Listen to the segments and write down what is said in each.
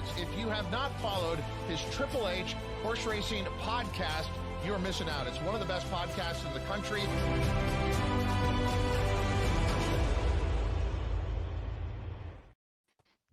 is. If you have not followed his Triple H horse racing podcast, you're missing out. It's one of the best podcasts in the country.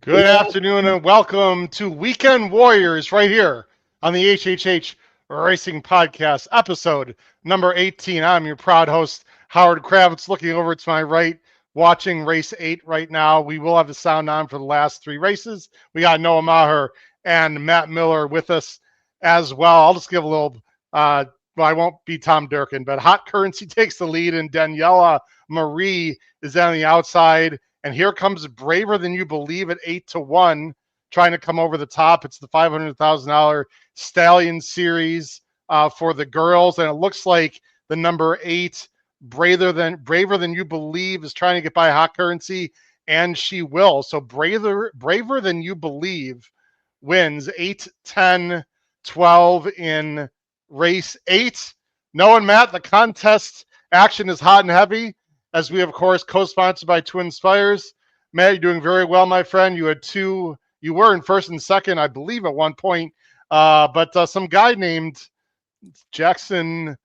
Good afternoon and welcome to Weekend Warriors right here on the HHH Racing Podcast, episode number 18. I'm your proud host, Howard Kravitz, looking over to my right, watching race 8 right now. We will have the sound on for the last 3 races. We got Noah Maher and Matt Miller with us as well. I'll just give a little, I won't be Tom Durkin, but Hot Currency takes the lead and Daniela Marie is on the outside. And here comes Braver Than You Believe at 8-1, trying to come over the top. It's the $500,000 Stallion Series for the girls. And it looks like the number 8, Braver Than You Believe, is trying to get by Hot Currency, and she will. So Braver Than You Believe wins 8-10-12 in race 8. Noah and Matt, the contest action is hot and heavy, as we, of course, co-sponsored by Twinspires. Matt, you're doing very well, my friend. You were in first and second, I believe, at one point. But some guy named Jackson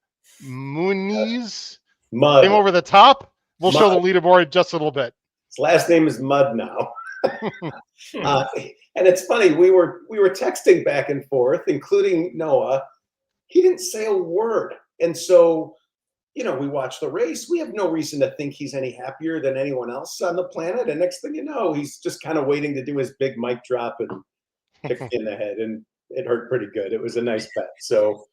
Muniz came over the top. We'll show the leaderboard just a little bit. His last name is Mud now. And it's funny, we were texting back and forth, including Noah. He didn't say a word. And so, we watch the race. We have no reason to think he's any happier than anyone else on the planet. And next thing you know, he's just kind of waiting to do his big mic drop and kick me in the head. And it hurt pretty good. It was a nice bet. So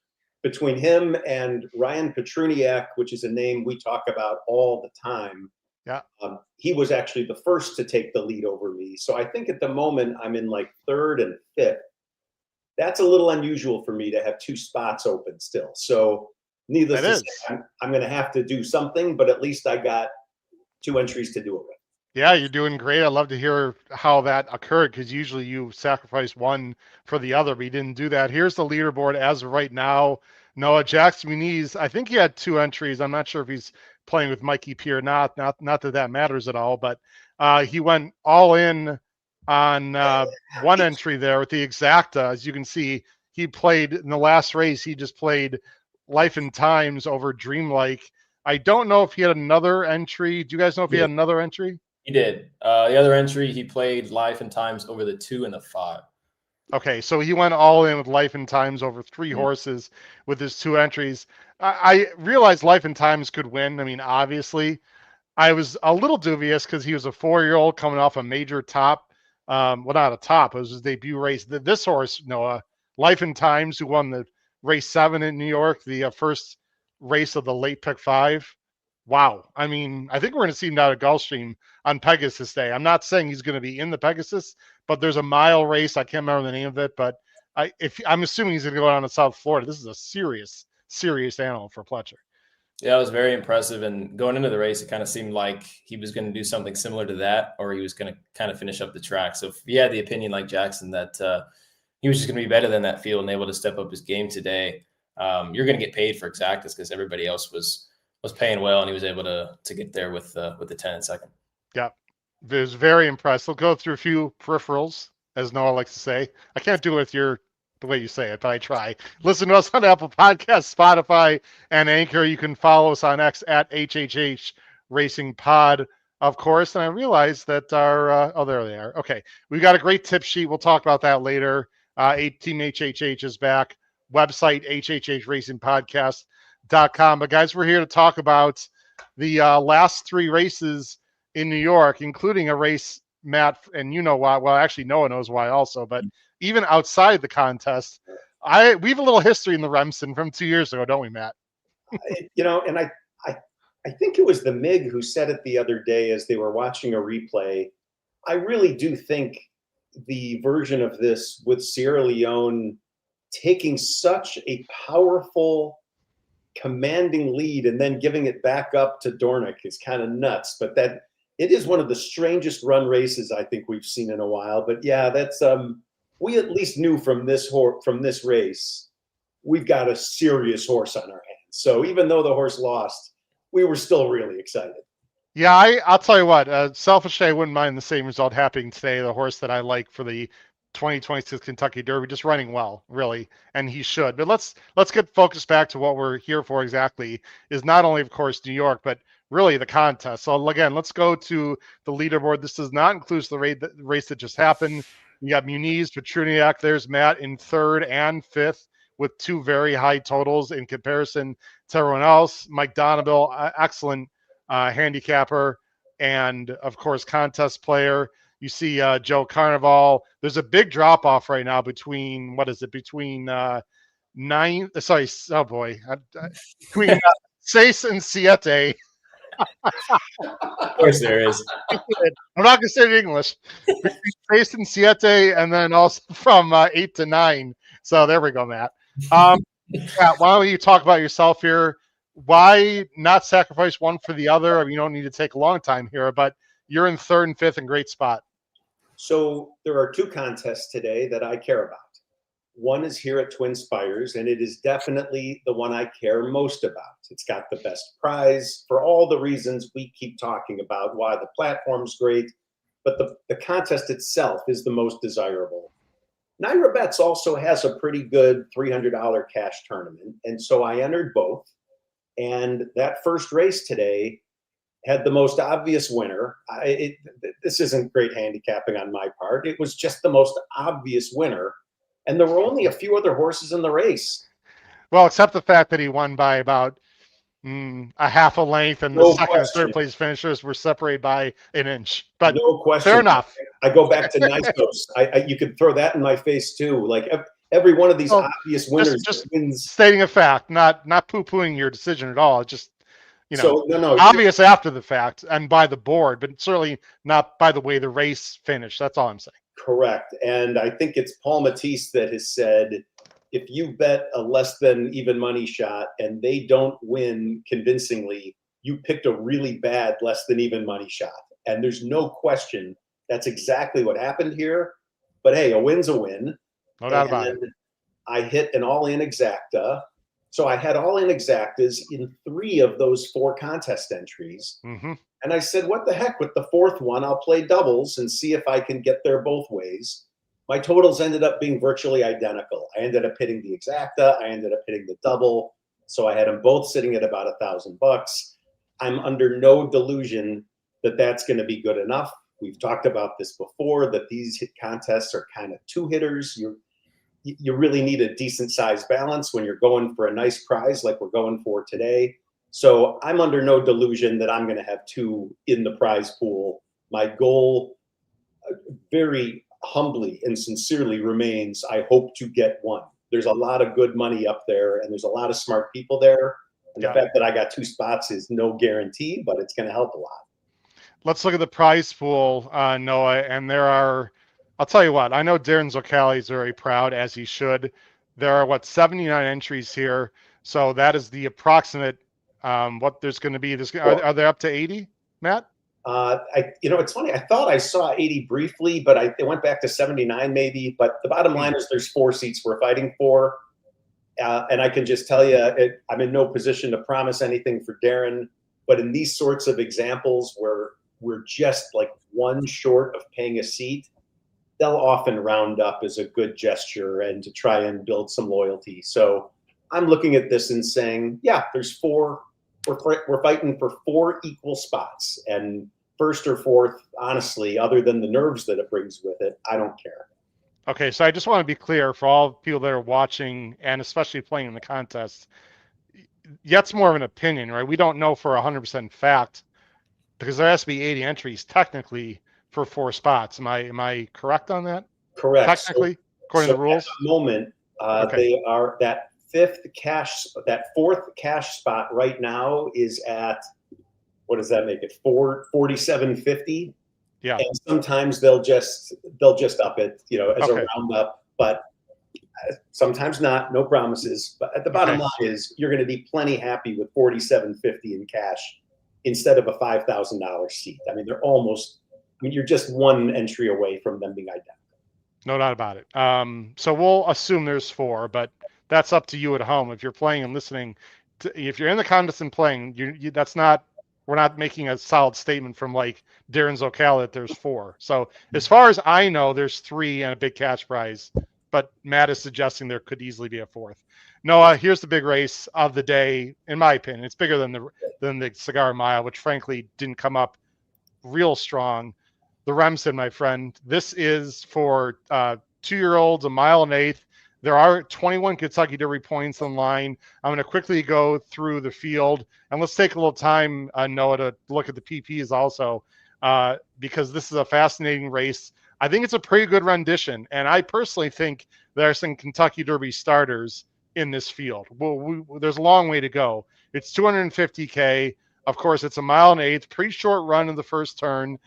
between him and Ryan Petruniak, which is a name we talk about all the time, he was actually the first to take the lead over me. So I think at the moment I'm in like 3rd and 5th. That's a little unusual for me to have 2 spots open still. So needless to say, I'm going to have to do something, but at least I got 2 entries to do it with. Yeah, you're doing great. I'd love to hear how that occurred, because usually you sacrifice one for the other, but you didn't do that. Here's the leaderboard as of right now. Noah, Jackson Muniz, I think he had 2 entries. I'm not sure if he's playing with Mikey P or not. Not that that matters at all, but he went all in on one entry there with the Exacta. As you can see, he played in the last race. He just played Life and Times over Dreamlike. I don't know if he had another entry. Do you guys know if he had another entry? He did. The other entry, he played Life and Times over the 2 and the 5. Okay, so he went all in with Life and Times over 3 horses with his 2 entries. I realized Life and Times could win. I mean, obviously, I was a little dubious because he was a 4-year-old coming off a major top. Well, not a top. It was his debut race. This horse, Noah, Life and Times, who won the race 7 in New York, the first race of the late pick 5. Wow. I mean, I think we're going to see him down at Gulfstream on Pegasus Day. I'm not saying he's going to be in the Pegasus, but there's a mile race. I can't remember the name of it, but I'm assuming he's going to go down to South Florida. This is a serious animal for Pletcher. Yeah, it was very impressive. And going into the race, it kind of seemed like he was going to do something similar to that, or he was going to kind of finish up the track. So if he had the opinion like Jackson that he was just going to be better than that field and able to step up his game today, you're going to get paid for Exactas because everybody else was paying well, and he was able to get there with the 10 and second. Yeah, it was very impressed. We'll go through a few peripherals, as Noah likes to say. I can't do it with the way you say it, but I try. Listen to us on Apple Podcasts, Spotify, and Anchor. You can follow us on X at HHH Racing Pod, of course. And I realized that our there they are. Okay, we've got a great tip sheet. We'll talk about that later. Team HHH is back. Website hhhracingpodcast.com. But guys, we're here to talk about the last 3 races in New York, including a race, Matt, and you know why. Well, actually, Noah knows why also. But even outside the contest, we have a little history in the Remsen from 2 years ago, don't we, Matt? And I think it was the MIG who said it the other day as they were watching a replay. I really do think the version of this with Sierra Leone taking such a powerful, commanding lead and then giving it back up to Dornick is kind of nuts. But that it is one of the strangest run races I think we've seen in a while. But yeah, that's we at least knew from this race we've got a serious horse on our hands. So even though the horse lost, we were still really excited. Yeah, I'll tell you what, selfishly, I wouldn't mind the same result happening today. The horse that I like for the 2026 Kentucky Derby, just running well, really, and he should. But let's get focused back to what we're here for exactly, is not only, of course, New York, but really the contest. So again, let's go to the leaderboard. This does not include the race that just happened. You got Muniz, Petruniak, there's Matt in third and fifth with two very high totals in comparison to everyone else. Mike Donoville, excellent handicapper, and of course, contest player. You see Joe Carnival. There's a big drop off right now between, what is it? Between between Seis and Siete. Of course there is. I'm not going to say it in English. Between Seis and Siete, and then also from 8 to 9. So there we go, Matt. Matt, why don't you talk about yourself here? Why not sacrifice one for the other? I mean, you don't need to take a long time here, but you're in third and fifth in great spot. So there are two contests today that I care about. One is here at Twinspires, and it is definitely the one I care most about. It's got the best prize for all the reasons we keep talking about, why the platform's great, but the contest itself is the most desirable. Naira Bets also has a pretty good $300 cash tournament, and so I entered both. And that first race today had the most obvious winner. This isn't great handicapping on my part. It was just the most obvious winner. And there were only a few other horses in the race. Well, except the fact that he won by about a half a length, and the second and third place finishers were separated by an inch. But no question. Fair enough. I go back to Nisos. You could throw that in my face too. Like every one of these obvious winners just wins. Stating a fact, not poo-pooing your decision at all. Just, So, obvious after the fact and by the board, but certainly not by the way the race finished. That's all I'm saying. Correct. And I think it's Paul Matisse that has said, if you bet a less than even money shot and they don't win convincingly, you picked a really bad less than even money shot. And there's no question that's exactly what happened here. But hey, a win's a win. No doubt about it. I hit an all-in exacta. So I had all-in exactas in 3 of those 4 contest entries. Mm-hmm. And I said, what the heck, with the 4th one, I'll play doubles and see if I can get there both ways. My totals ended up being virtually identical. I ended up hitting the exacta. I ended up hitting the double. So I had them both sitting at about $1,000. I'm under no delusion that that's going to be good enough. We've talked about this before, that these hit contests are kind of 2 hitters. You really need a decent size balance when you're going for a nice prize like we're going for today. So I'm under no delusion that I'm going to have 2 in the prize pool. My goal, very humbly and sincerely, remains, I hope to get 1. There's a lot of good money up there, and there's a lot of smart people there. And the fact that I got 2 spots is no guarantee, but it's going to help a lot. Let's look at the prize pool, Noah, and there are, I'll tell you what, I know Darren Zocali is very proud, as he should. There are, 79 entries here. So that is the approximate, what there's going to be. Are they up to 80, Matt? It's funny. I thought I saw 80 briefly, but it went back to 79 maybe. But the bottom line is there's 4 seats we're fighting for. And I can just tell you, I'm in no position to promise anything for Darren. But in these sorts of examples where we're just like 1 short of paying a seat, they'll often round up as a good gesture and to try and build some loyalty. So I'm looking at this and saying, yeah, there's 4. We're fighting for 4 equal spots, and first or fourth, honestly, other than the nerves that it brings with it, I don't care. Okay, so I just want to be clear for all people that are watching and especially playing in the contest. That's more of an opinion, right? We don't know for 100% fact, because there has to be 80 entries technically for 4 spots. Am I correct on that? Correct. Technically, according to the rules. At the moment, they are that 4th cash spot right now is at, what does that make it? $47.50. Yeah. And sometimes they'll just up it, as a round up, but sometimes not. No promises. But at the bottom line is you're going to be plenty happy with $47.50 in cash instead of a $5,000 seat. I mean, you're just 1 entry away from them being identical. No doubt about it. So we'll assume there's 4, but that's up to you at home. If you're playing and listening, if you're in the contest and playing, that's not we're not making a solid statement from like Darren's Ocala that there's 4. So as far as I know, there's 3 and a big cash prize, but Matt is suggesting there could easily be a 4th. Noah, here's the big race of the day, in my opinion. It's bigger than the Cigar Mile, which frankly didn't come up real strong. The Remsen, my friend. This is for 2-year-olds, 1 mile and 1/8. There are 21 Kentucky Derby points in line. I'm going to quickly go through the field, and let's take a little time, Noah, to look at the PPs also, because this is a fascinating race. I think it's a pretty good rendition, and I personally think there are some Kentucky Derby starters in this field. Well, there's a long way to go. It's 250K. Of course, it's 1 mile and 1/8, pretty short run in the first turn.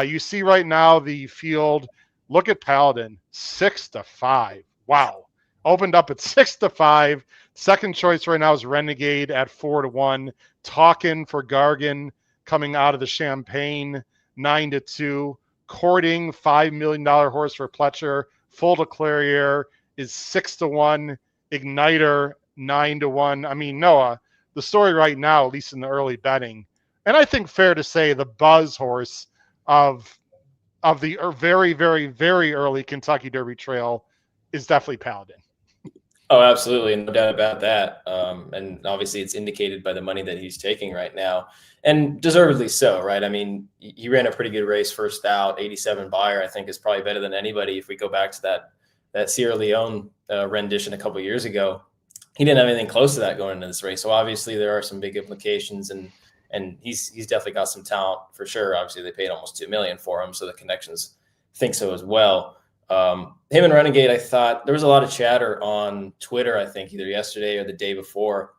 You see right now the field. Look at Paladin, 6-5. Wow. Opened up at 6-5. Second choice right now is Renegade at 4-1. Talkin' for Gargan coming out of the Champagne, 9-2. Courting, $5 million horse for Pletcher. Full de Clairiere is 6-1. Igniter, 9-1. I mean, Noah, the story right now, at least in the early betting, and I think fair to say the buzz horse of the very, very, very early Kentucky Derby trail is definitely Paladin. Oh, absolutely. No doubt about that. And obviously it's indicated by the money that he's taking right now, and deservedly so, right? I mean, he ran a pretty good race first out. 87 buyer, I think, is probably better than anybody. If we go back to that Sierra Leone rendition a couple of years ago, he didn't have anything close to that going into this race. So obviously there are some big implications, and he's definitely got some talent for sure. Obviously they paid almost $2 million for him, so the connections think so as well. Him and Renegade, I thought there was a lot of chatter on Twitter, I think either yesterday or the day before,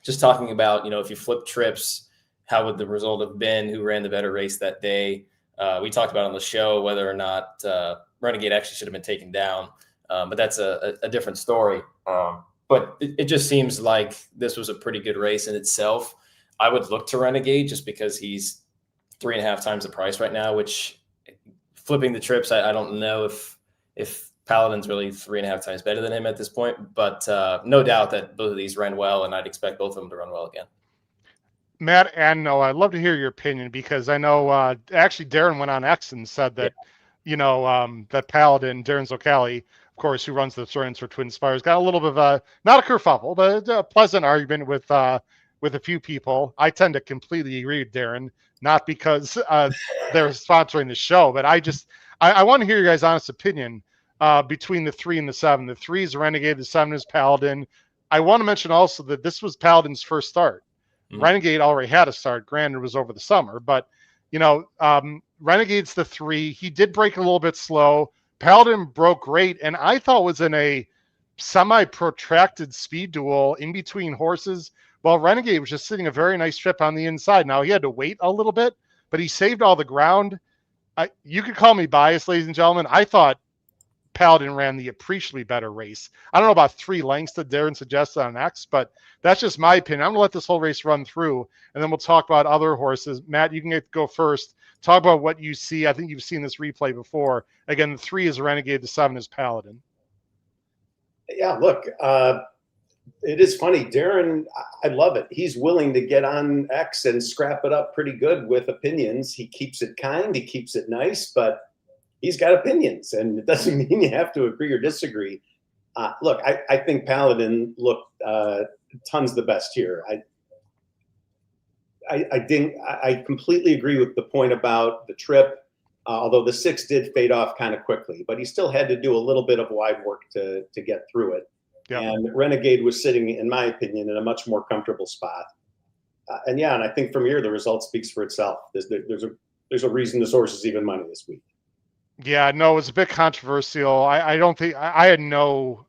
just talking about, if you flip trips, how would the result have been, who ran the better race that day. We talked about on the show whether or not Renegade actually should have been taken down, but that's a different story. But it just seems like this was a pretty good race in itself. I would look to Renegade just because he's 3.5 times the price right now, which flipping the trips, I don't know if Paladin's really 3.5 times better than him at this point, but no doubt that both of these ran well, and I'd expect both of them to run well again. Matt and Noah, I'd love to hear your opinion, because I know actually Darren went on X and said that, that Paladin, Darren Zocali, of course, who runs the stories for Twinspires, got a little bit of a, not a kerfuffle, but a pleasant argument with a few people. I tend to completely agree with Darren, not because they're sponsoring the show, but I want to hear your guys' honest opinion between the 3 and the 7. The 3 is Renegade, the 7 is Paladin. I want to mention also that this was Paladin's first start. Mm-hmm. Renegade already had a start. Granted, it was over the summer, but Renegade's the 3. He did break a little bit slow. Paladin broke great, and I thought was in a semi-protracted speed duel in between horses, while Renegade was just sitting a very nice trip on the inside. Now, he had to wait a little bit, but he saved all the ground. You could call me biased, ladies and gentlemen. I thought Paladin ran the appreciably better race. I don't know about 3 lengths that Darren suggested on X, but that's just my opinion. I'm going to let this whole race run through, and then we'll talk about other horses. Matt, you can go first. Talk about what you see. I think you've seen this replay before. Again, the 3 is Renegade, the 7 is Paladin. Yeah, look, it is funny. Darren, I love it. He's willing to get on X and scrap it up pretty good with opinions. He keeps it kind, he keeps it nice, but he's got opinions, and it doesn't mean you have to agree or disagree. Look, I think Paladin looked tons the best here. I completely agree with the point about the trip, although the 6 did fade off kind of quickly, but he still had to do a little bit of wide work to get through it. Yep. And Renegade was sitting, in my opinion, in a much more comfortable spot. And I think from here, the result speaks for itself. There's a reason this horse is even money this week. Yeah, no, it was a bit controversial. I don't think I had no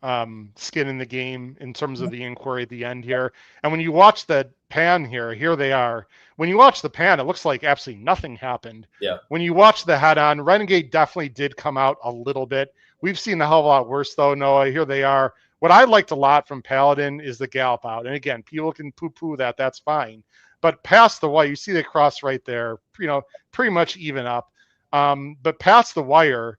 skin in the game in terms of the inquiry at the end here. And when you watch the pan here they are. When you watch the pan, it looks like absolutely nothing happened. Yeah. When you watch the head on, Renegade definitely did come out a little bit. We've seen a hell of a lot worse, though, Noah. Here they are. What I liked a lot from Paladin is the gallop out. And again, people can poo-poo that. That's fine. But past the wire, you see the cross right there, pretty much even up. But past the wire,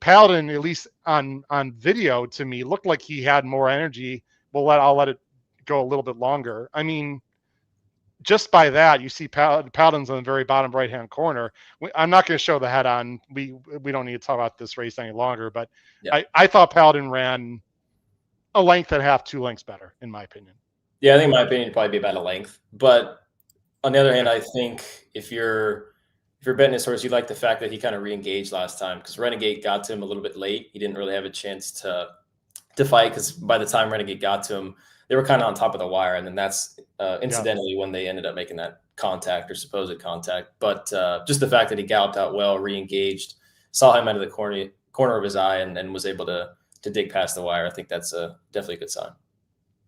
Paladin, at least on video to me, looked like he had more energy. I'll let it go a little bit longer. I mean, just by that, you see Paladin's on the very bottom right-hand corner. I'm not going to show the head on. We don't need to talk about this race any longer, but Yeah. I thought Paladin ran a length and a half, 2 lengths better, in my opinion. Yeah, I think in my opinion, it'd probably be about a length. But on the other hand, I think if you're betting this horse, you like the fact that he kind of re-engaged last time, because Renegade got to him a little bit late. He didn't really have a chance to fight, because by the time Renegade got to him, they were kind of on top of the wire. And then that's incidentally when they ended up making that contact or supposed contact. But just the fact that he galloped out well, re-engaged, saw him out of the corner of his eye, and was able to dig past the wire. I think that's definitely a good sign.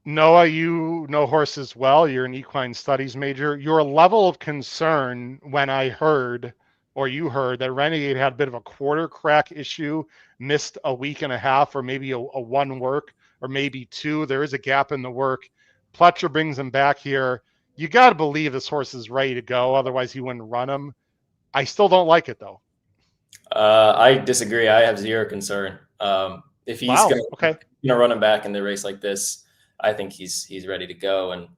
Noah, you know horses well. You're an equine studies major. Your level of concern when I heard, or you heard, that Renegade had a bit of a quarter crack issue, missed a week and a half, or maybe a one work, or maybe 2. There is a gap in the work. Pletcher brings him back here. You got to believe this horse is ready to go. Otherwise, he wouldn't run him. I still don't like it, though. I disagree. I have zero concern. If he's going to run him back in the race like this, I think he's ready to go. And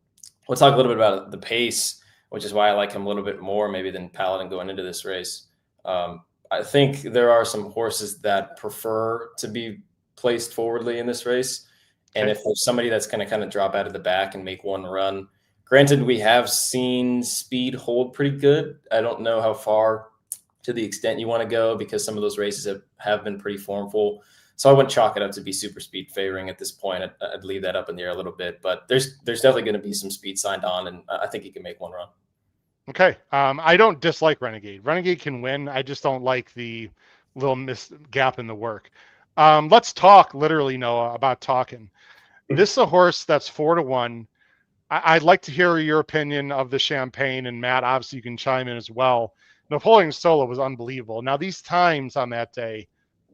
we'll talk a little bit about the pace, which is why I like him a little bit more maybe than Paladin going into this race. I think there are some horses that prefer to be placed forwardly in this race. And if there's somebody that's going to kind of drop out of the back and make one run, granted, we have seen speed hold pretty good. I don't know how far to the extent you want to go, because some of those races have been pretty formful. So I wouldn't chalk it up to be super speed favoring at this point. I'd leave that up in the air a little bit, but there's definitely going to be some speed signed on, and I think he can make one run. Okay. I don't dislike Renegade. Renegade can win. I just don't like the little gap in the work. Let's talk literally, Noah, about talking. This is a horse that's 4-1. I'd like to hear your opinion of the Champagne, and Matt, obviously you can chime in as well. Napoleon Solo was unbelievable. Now, these times on that day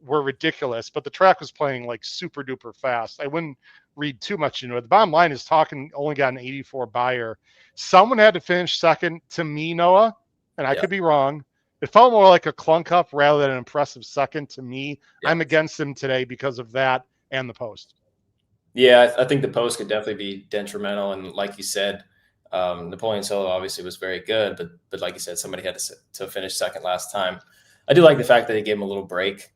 were ridiculous, but the track was playing like super duper fast. I wouldn't read too much into it. The bottom line is Talking only got an 84 buyer. Someone had to finish second, to me, Noah, and I could be wrong. It felt more like a clunk up rather than an impressive second to me. Yeah. I'm against him today because of that and the post. Yeah, I think the post could definitely be detrimental. And like you said, Napoleon Solo obviously was very good, but like you said, somebody had to finish second last time. I do like the fact that they gave him a little break.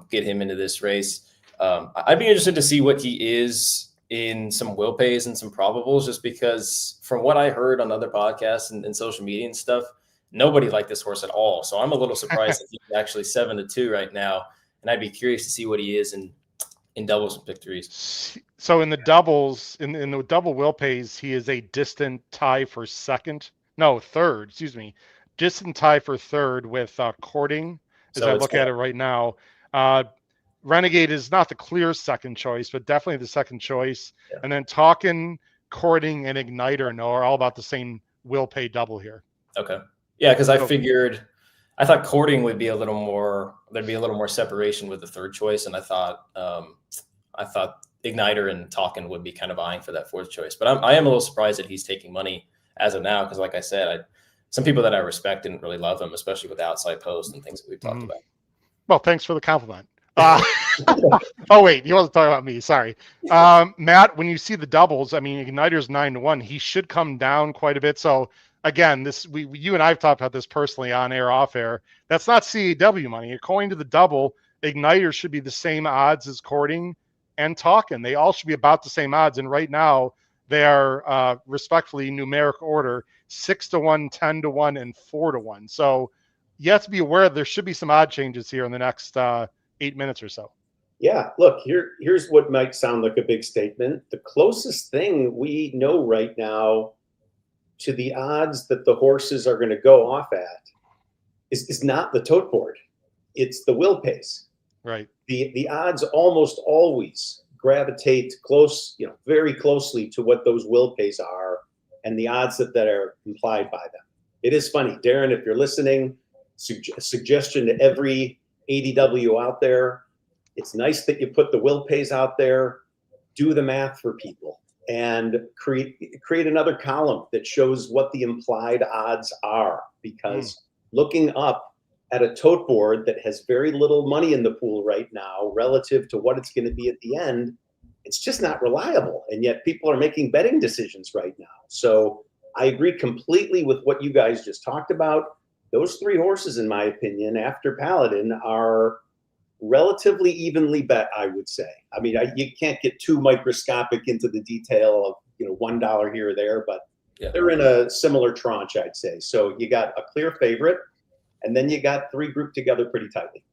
Get him into this race. I'd be interested to see what he is in some will pays and some probables, just because from what I heard on other podcasts and social media and stuff, nobody liked this horse at all. So I'm a little surprised that he's actually 7-2 right now. And I'd be curious to see what he is in doubles and pick threes. So in the doubles, in the double will pays, he is a distant tie for third, distant tie for third with Courting. As I look at it right now, Renegade is not the clear second choice, but definitely the second choice. Yeah. And then Talking, Courting, and Igniter are all about the same will pay double here. Okay. Yeah, because I thought Courting would be a little more, there'd be a little more separation with the third choice. And I thought Igniter and Talking would be kind of eyeing for that fourth choice. But I am a little surprised that he's taking money as of now, because like I said, some people that I respect didn't really love him, especially with the outside post and things that we've talked about. Well, thanks for the compliment. Oh, wait, you want to talk about me. Sorry. Matt, when you see the doubles, I mean, Igniter's 9-1. He should come down quite a bit. So, again, you and I have talked about this personally on air, off air. That's not CAW money. According to the double, Igniter should be the same odds as Courting and Talking. They all should be about the same odds. And right now, they are respectfully numeric order 6-1, 10-1, and 4-1. So you have to be aware there should be some odd changes here in the next 8 minutes or so. Yeah, look, here's what might sound like a big statement. The closest thing we know right now to the odds that the horses are going to go off at is not the tote board. It's the will pays. Right. The odds almost always gravitate very closely to what those will pays are and the odds that are implied by them. It is funny, Darren, if you're listening, suggestion to every ADW out there, it's nice that you put the will pays out there, do the math for people, and create another column that shows what the implied odds are, because looking up at a tote board that has very little money in the pool right now relative to what it's going to be at the end, it's just not reliable. And yet people are making betting decisions right now. So I agree completely with what you guys just talked about. Those 3 horses, in my opinion, after Paladin, are relatively evenly bet, I would say. I mean, you can't get too microscopic into the detail of, $1 here or there, but they're in a similar tranche, I'd say. So you got a clear favorite, and then you got 3 grouped together pretty tightly.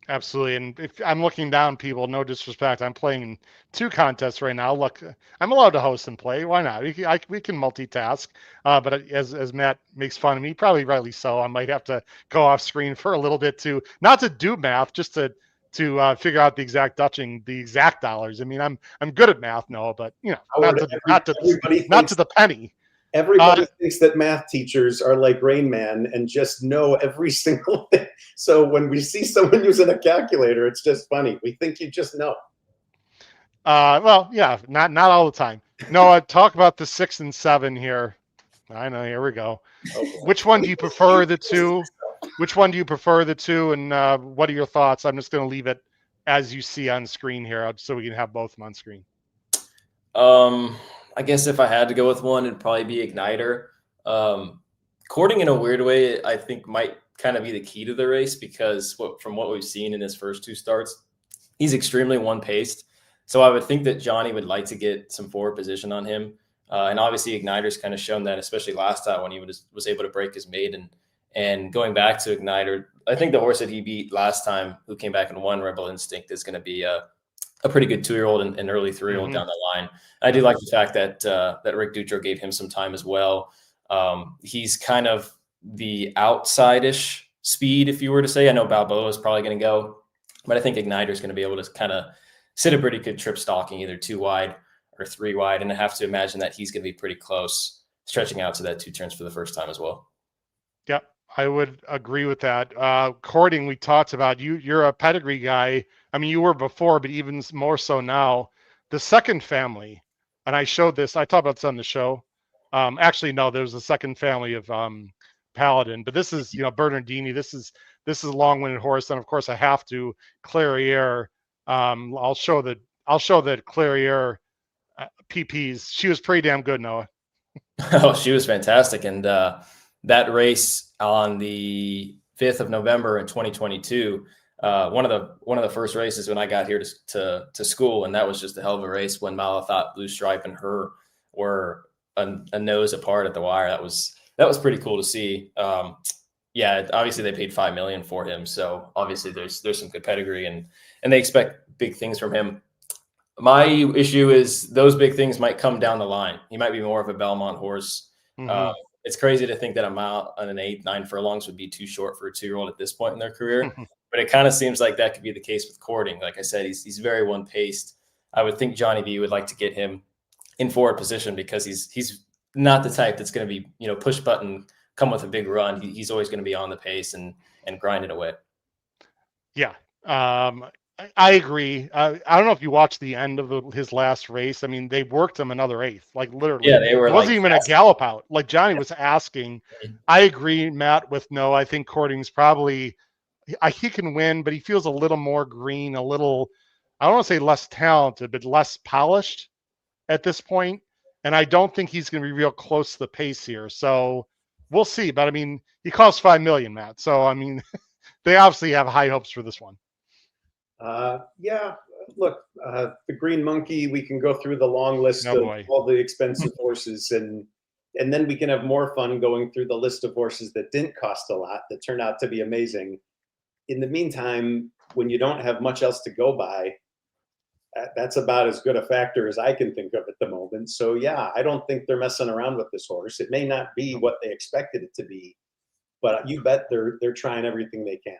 Absolutely. And if I'm looking down, people, no disrespect, I'm playing 2 contests right now. Look, I'm allowed to host and play. Why not? We can multitask. But as Matt makes fun of me, probably rightly so, I might have to go off screen for a little bit to, not to do math, just to figure out the exact dollars. I mean, I'm good at math, no, but not to the penny. Everybody thinks that math teachers are like Rain Man and just know every single thing. So when we see someone using a calculator, it's just funny. We think you just know. Well, yeah, not all the time. No, talk about the 6 and 7 here. I know. Here we go. Okay. Which one do you prefer the 2? Which one do you prefer the 2? And what are your thoughts? I'm just going to leave it as you see on screen here, so we can have both of them on screen. I guess if I had to go with one, it'd probably be Igniter. Courting in a weird way, I think might kind of be the key to the race because from what we've seen in his first 2 starts, he's extremely one-paced. So I would think that Johnny would like to get some forward position on him. And obviously Igniter's kind of shown that, especially last time when he was able to break his maiden. And going back to Igniter, I think the horse that he beat last time, who came back and won, Rebel Instinct, is going to be a pretty good 2-year-old and early 3-year-old down the line. I do like the fact that Rick Dutro gave him some time as well. He's kind of the outside-ish speed, if you were to say. I know Balboa is probably going to go, but I think Igniter is going to be able to kind of sit a pretty good trip stalking, either 2 wide or 3 wide. And I have to imagine that he's going to be pretty close, stretching out to that 2 turns for the first time as well. Yep, I would agree with that. Courting, we talked about, you're a pedigree guy. I mean, you were before, but even more so now. The second family, and I showed this, I talked about this on the show. Actually, no, there's a second family of Paladin, but this is, Bernardini. This is a long-winded horse, and of course I have to Clairiere. I'll show that Clairiere PPs. She was pretty damn good, Noah. Oh, she was fantastic, and that race on the 5th of November in 2022. One of the first races when I got here to school, and that was just a hell of a race when Malathot, Blue Stripe, and her were a nose apart at the wire. That was pretty cool to see. Yeah, obviously they paid $5 million for him, so obviously there's some good pedigree, and they expect big things from him. My issue is those big things might come down the line. He might be more of a Belmont horse. Mm-hmm. It's crazy to think that a mile on an 8-9 furlongs would be too short for a 2-year-old at this point in their career. But it kind of seems like that could be the case with Courting. Like I said, he's very one-paced. I would think Johnny V would like to get him in forward position because he's not the type that's going to be, push button, come with a big run. He's always going to be on the pace and grinding away. Yeah, I agree. I don't know if you watched the end of his last race. I mean, they worked him another 8th, like literally. Yeah, they were. It wasn't even a gallop out. Like Johnny was asking. I agree, Matt, with no. I think Courting's probably. He can win, but he feels a little more green, a little, I don't want to say less talented, but less polished at this point. And I don't think he's going to be real close to the pace here. So we'll see. But I mean, he costs $5 million, Matt. So, I mean, they obviously have high hopes for this one. Yeah, look, the Green Monkey, we can go through the long list of all the expensive horses and then we can have more fun going through the list of horses that didn't cost a lot, that turned out to be amazing. In the meantime, when you don't have much else to go by, that's about as good a factor as I can think of at the moment. So yeah, I don't think they're messing around with this horse. It may not be what they expected it to be, but you bet they're trying everything they can.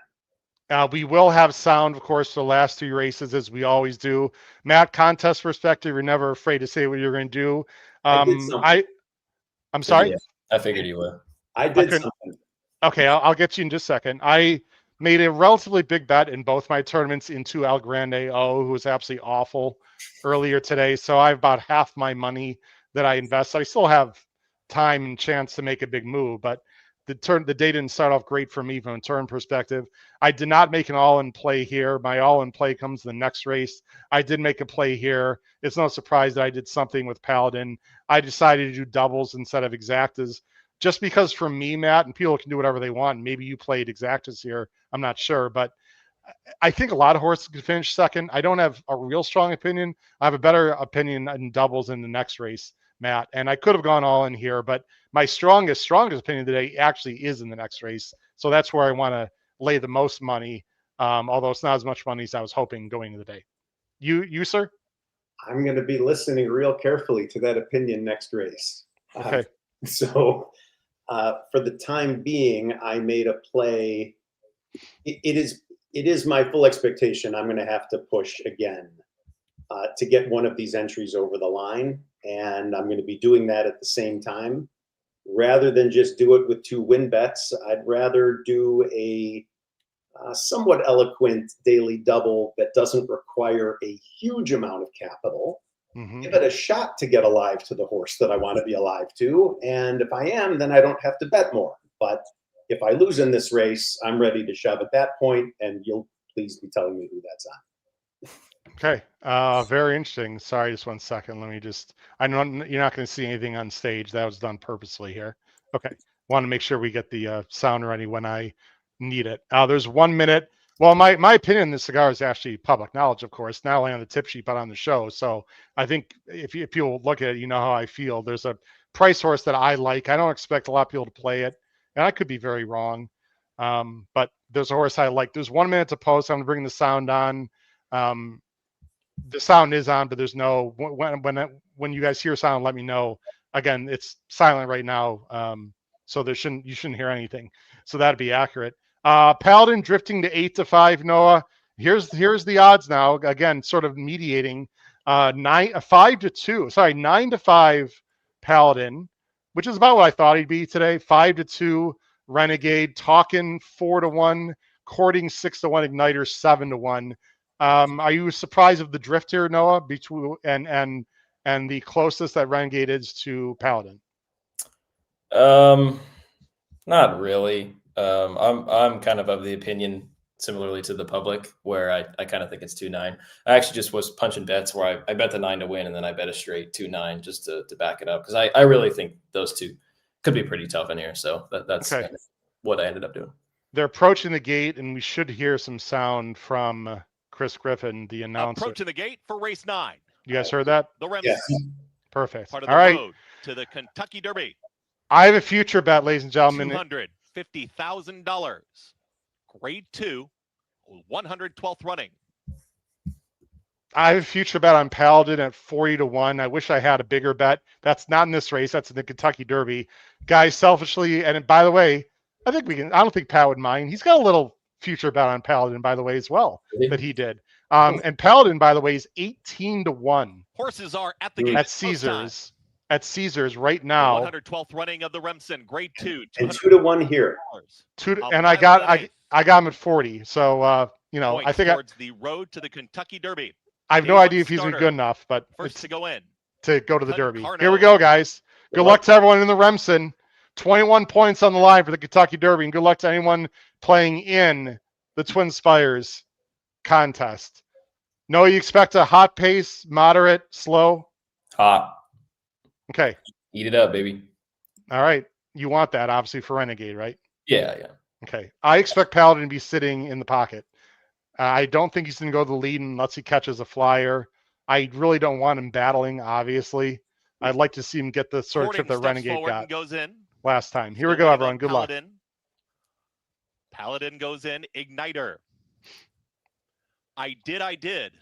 We will have sound, of course, for the last 2 races, as we always do. Matt, contest perspective, you're never afraid to say what you're going to do. I'm sorry? I figured you would. I did something. Okay, I'll get you in just a second. I made a relatively big bet in both my tournaments into El Grande O, who was absolutely awful earlier today. So I have about half my money that I invested. I still have time and chance to make a big move, but the day didn't start off great for me from a turn perspective. I did not make an all-in play here. My all-in play comes the next race. I did make a play here. It's no surprise that I did something with Paladin. I decided to do doubles instead of exactas, just because for me, Matt, and people can do whatever they want. Maybe you played exactas here. I'm not sure, but I think a lot of horses could finish second. I don't have a real strong opinion. I have a better opinion in doubles in the next race, Matt. And I could have gone all in here, but my strongest opinion today actually is in the next race. So that's where I want to lay the most money, although it's not as much money as I was hoping going into the day. You, sir? I'm going to be listening real carefully to that opinion next race. Okay. So for the time being, I made a play. It is my full expectation I'm going to have to push again to get one of these entries over the line. And I'm going to be doing that at the same time. Rather than just do it with 2 win bets, I'd rather do a somewhat eloquent daily double that doesn't require a huge amount of capital. Mm-hmm. Give it a shot to get alive to the horse that I want to be alive to. And if I am, then I don't have to bet more. But if I lose in this race, I'm ready to shove at that point, and you'll please be telling me who that's on. Okay. Very interesting. Sorry, just 1 second. Let me just, I know you're not going to see anything on stage. That was done purposely here. Okay. Want to make sure we get the sound ready when I need it. There's 1 minute. Well, my opinion on this cigar is actually public knowledge, of course, not only on the tip sheet, but on the show. So I think if you'll look at it, you know how I feel. There's a price horse that I like. I don't expect a lot of people to play it, and I could be very wrong. But there's a horse I like. There's 1 minute to post. I'm going to bring the sound on. The sound is on, but there's no, when you guys hear sound, let me know. Again, it's silent right now. So you shouldn't hear anything. So that'd be accurate. Paladin drifting to 8-5, Noah. Here's the odds now. Again, sort of mediating 9-5 Paladin, which is about what I thought he'd be today. 5-2 Renegade, talking 4-1, courting 6-1 Igniter, 7-1. Are you surprised of the drift here, Noah, between and the closest that Renegade is to Paladin? Not really. I'm kind of the opinion similarly to the public where I kind of think it's 2-9. I actually just was punching bets where I bet the 9 to win and then I bet a straight 2-9 just to back it up because I really think those two could be pretty tough in here. So that's okay. Kind of what I ended up doing. They're approaching the gate, and we should hear some sound from Chris Griffin, the announcer. Approaching the gate for race 9. You guys heard that? The Rams. Yes. Perfect. Part of All the right. road to the Kentucky Derby. I have a future bet, ladies and gentlemen. $250,000. Grade 2, 112th running. I have a future bet on Paladin at 40-1. I wish I had a bigger bet. That's not in this race. That's in the Kentucky Derby. Guys, selfishly, and by the way, I don't think Pat would mind. He's got a little future bet on Paladin, by the way, as well, that he did. And Paladin, by the way, is 18-1. Horses are at the gate. At Caesars. At Caesars right now. 112th running of the Remsen, grade 2. And 2-1 here. And I got him at 40. So I think towards the road to the Kentucky Derby. I have no idea if he's been good enough, but first to go in to go to the Derby. Carno. Here we go, guys. Good luck to everyone in the Remsen. 21 points on the line for the Kentucky Derby, and good luck to anyone playing in the Twinspires contest. No, you expect a hot pace, moderate, slow? Hot. Okay. Eat it up, baby. All right. You want that, obviously, for Renegade, right? Yeah. Okay. I expect Paladin to be sitting in the pocket. I don't think he's going to go to the lead unless he catches a flyer. I really don't want him battling, obviously. I'd like to see him get the sort of trip that Renegade got goes in. last time. Here we go, everyone. Good luck. Paladin goes in. Igniter. I did.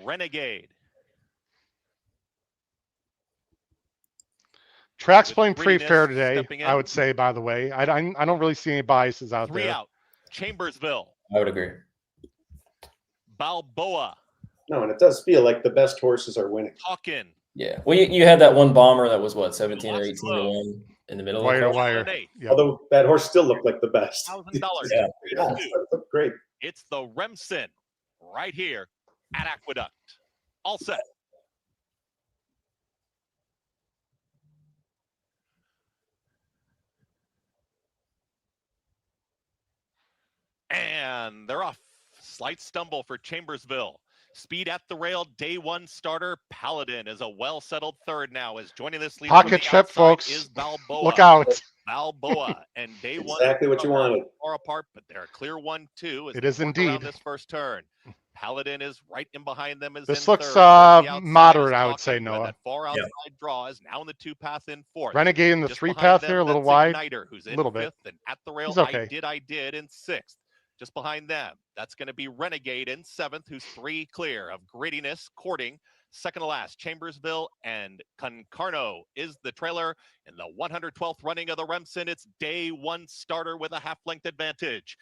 Renegade. Track's playing pretty fair today, I would say, by the way. I don't really see any biases out there. 3 out. Chambersville. I would agree. Balboa. No, and it does feel like the best horses are winning. Hawkin. Yeah. Well, you had that one bomber that was, 17 or 18-1 in the middle Wire to of the wire. Yeah. Although that horse still looked like the best. $1,000. Yeah, it looked great. It's the Remsen right here at Aqueduct. All set. And they're off. Slight stumble for Chambersville. Speed at the rail. Day one starter Paladin is a well-settled third now. Is joining this lead. Pocket trip, folks. Is Balboa. Look out. Balboa and Day one. Exactly what you wanted. Far apart, but they're a clear 1-2. It is indeed. Around this first turn. Paladin is right in behind them. This looks moderate, I would say, Noah. That far outside draw is now in the 2-path in fourth. Renegade in the 3-path there, a little wide. Who's a little bit. Fifth, and at the rail, okay. I did in sixth. Just behind them, that's going to be Renegade in seventh, who's 3 clear of Grittiness, Courting. Second to last, Chambersville and Concarno is the trailer in the 112th running of the Remsen. It's Day one starter with a half-length advantage.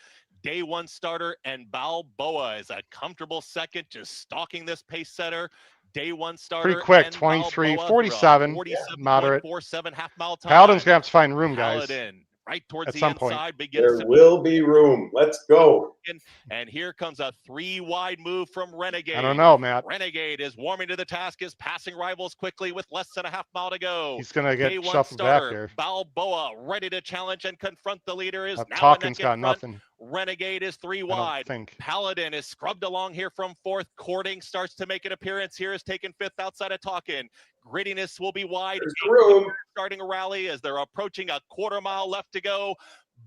Day one starter and Balboa is a comfortable second, just stalking this pace setter. Day one starter. Pretty quick, 23:47, moderate. 47 half-mile time. Paladin's going to have to find room, guys. Paladin, right towards at the some inside, point. There will be room. Let's go. And here comes a 3-wide move from Renegade. I don't know, Matt. Renegade is warming to the task, is passing rivals quickly with less than a half mile to go. He's going to get shuffled back there. Balboa ready to challenge and confront the leader. Is now Talkin's got nothing. Renegade is 3 wide. Paladin is scrubbed along here from fourth. Courting starts to make an appearance here, is taken fifth outside of Talkin. Grittiness will be wide. Starting a rally as they're approaching a quarter mile left to go.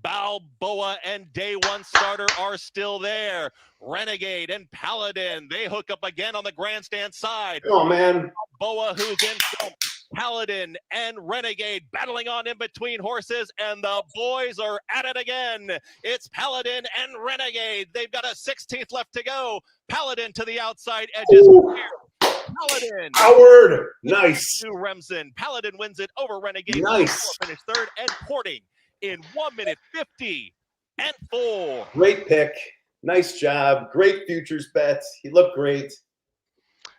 Balboa and Day one starter are still there. Renegade and Paladin, they hook up again on the grandstand side. Oh, man. Balboa, who's in front. Paladin and Renegade battling on in between horses, and the boys are at it again. It's Paladin and Renegade. They've got a 16th left to go. Paladin to the outside edges. Paladin. Howard. Nice. To Remsen. Paladin wins it over Renegade. Nice. Finish third, and Courting in 1:50.4. Great pick. Nice job. Great futures bet. He looked great.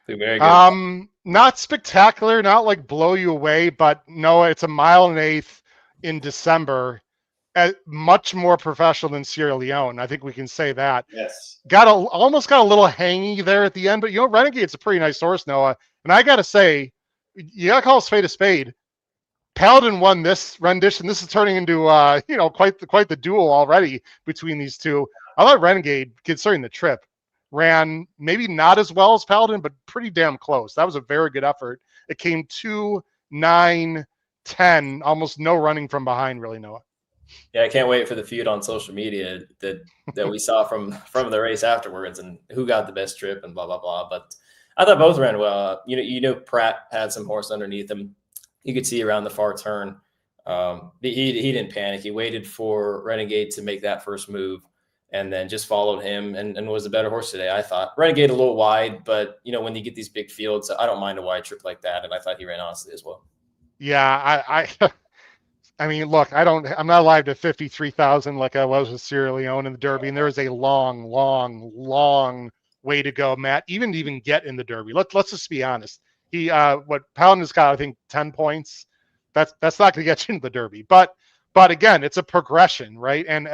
Very good. Not spectacular, not like blow you away, but no, it's a 1 1/8 in December. Much more professional than Sierra Leone. I think we can say that. Yes. Almost got a little hangy there at the end, but Renegade's a pretty nice horse, Noah. And I gotta say, you gotta call a spade a spade. Paladin won this rendition. This is turning into quite the duel already between these two. I thought Renegade, considering the trip, ran maybe not as well as Paladin, but pretty damn close. That was a very good effort. It came 2, 9, 10, almost no running from behind, really, Noah. Yeah, I can't wait for the feud on social media that we saw from the race afterwards, and who got the best trip and blah blah blah. But I thought both ran well. Pratt had some horse underneath him. You could see around the far turn. He didn't panic. He waited for Renegade to make that first move, and then just followed him and was a better horse today, I thought. Renegade a little wide, but when you get these big fields, I don't mind a wide trip like that, and I thought he ran honestly as well. Yeah, I mean, look, I'm not alive to 53,000 like I was with Sierra Leone in the Derby, and there is a long, long, long way to go, Matt, even to get in the Derby. Let's just be honest. Paladin's got, I think, 10 points. That's not going to get you into the Derby. But again, it's a progression, right? And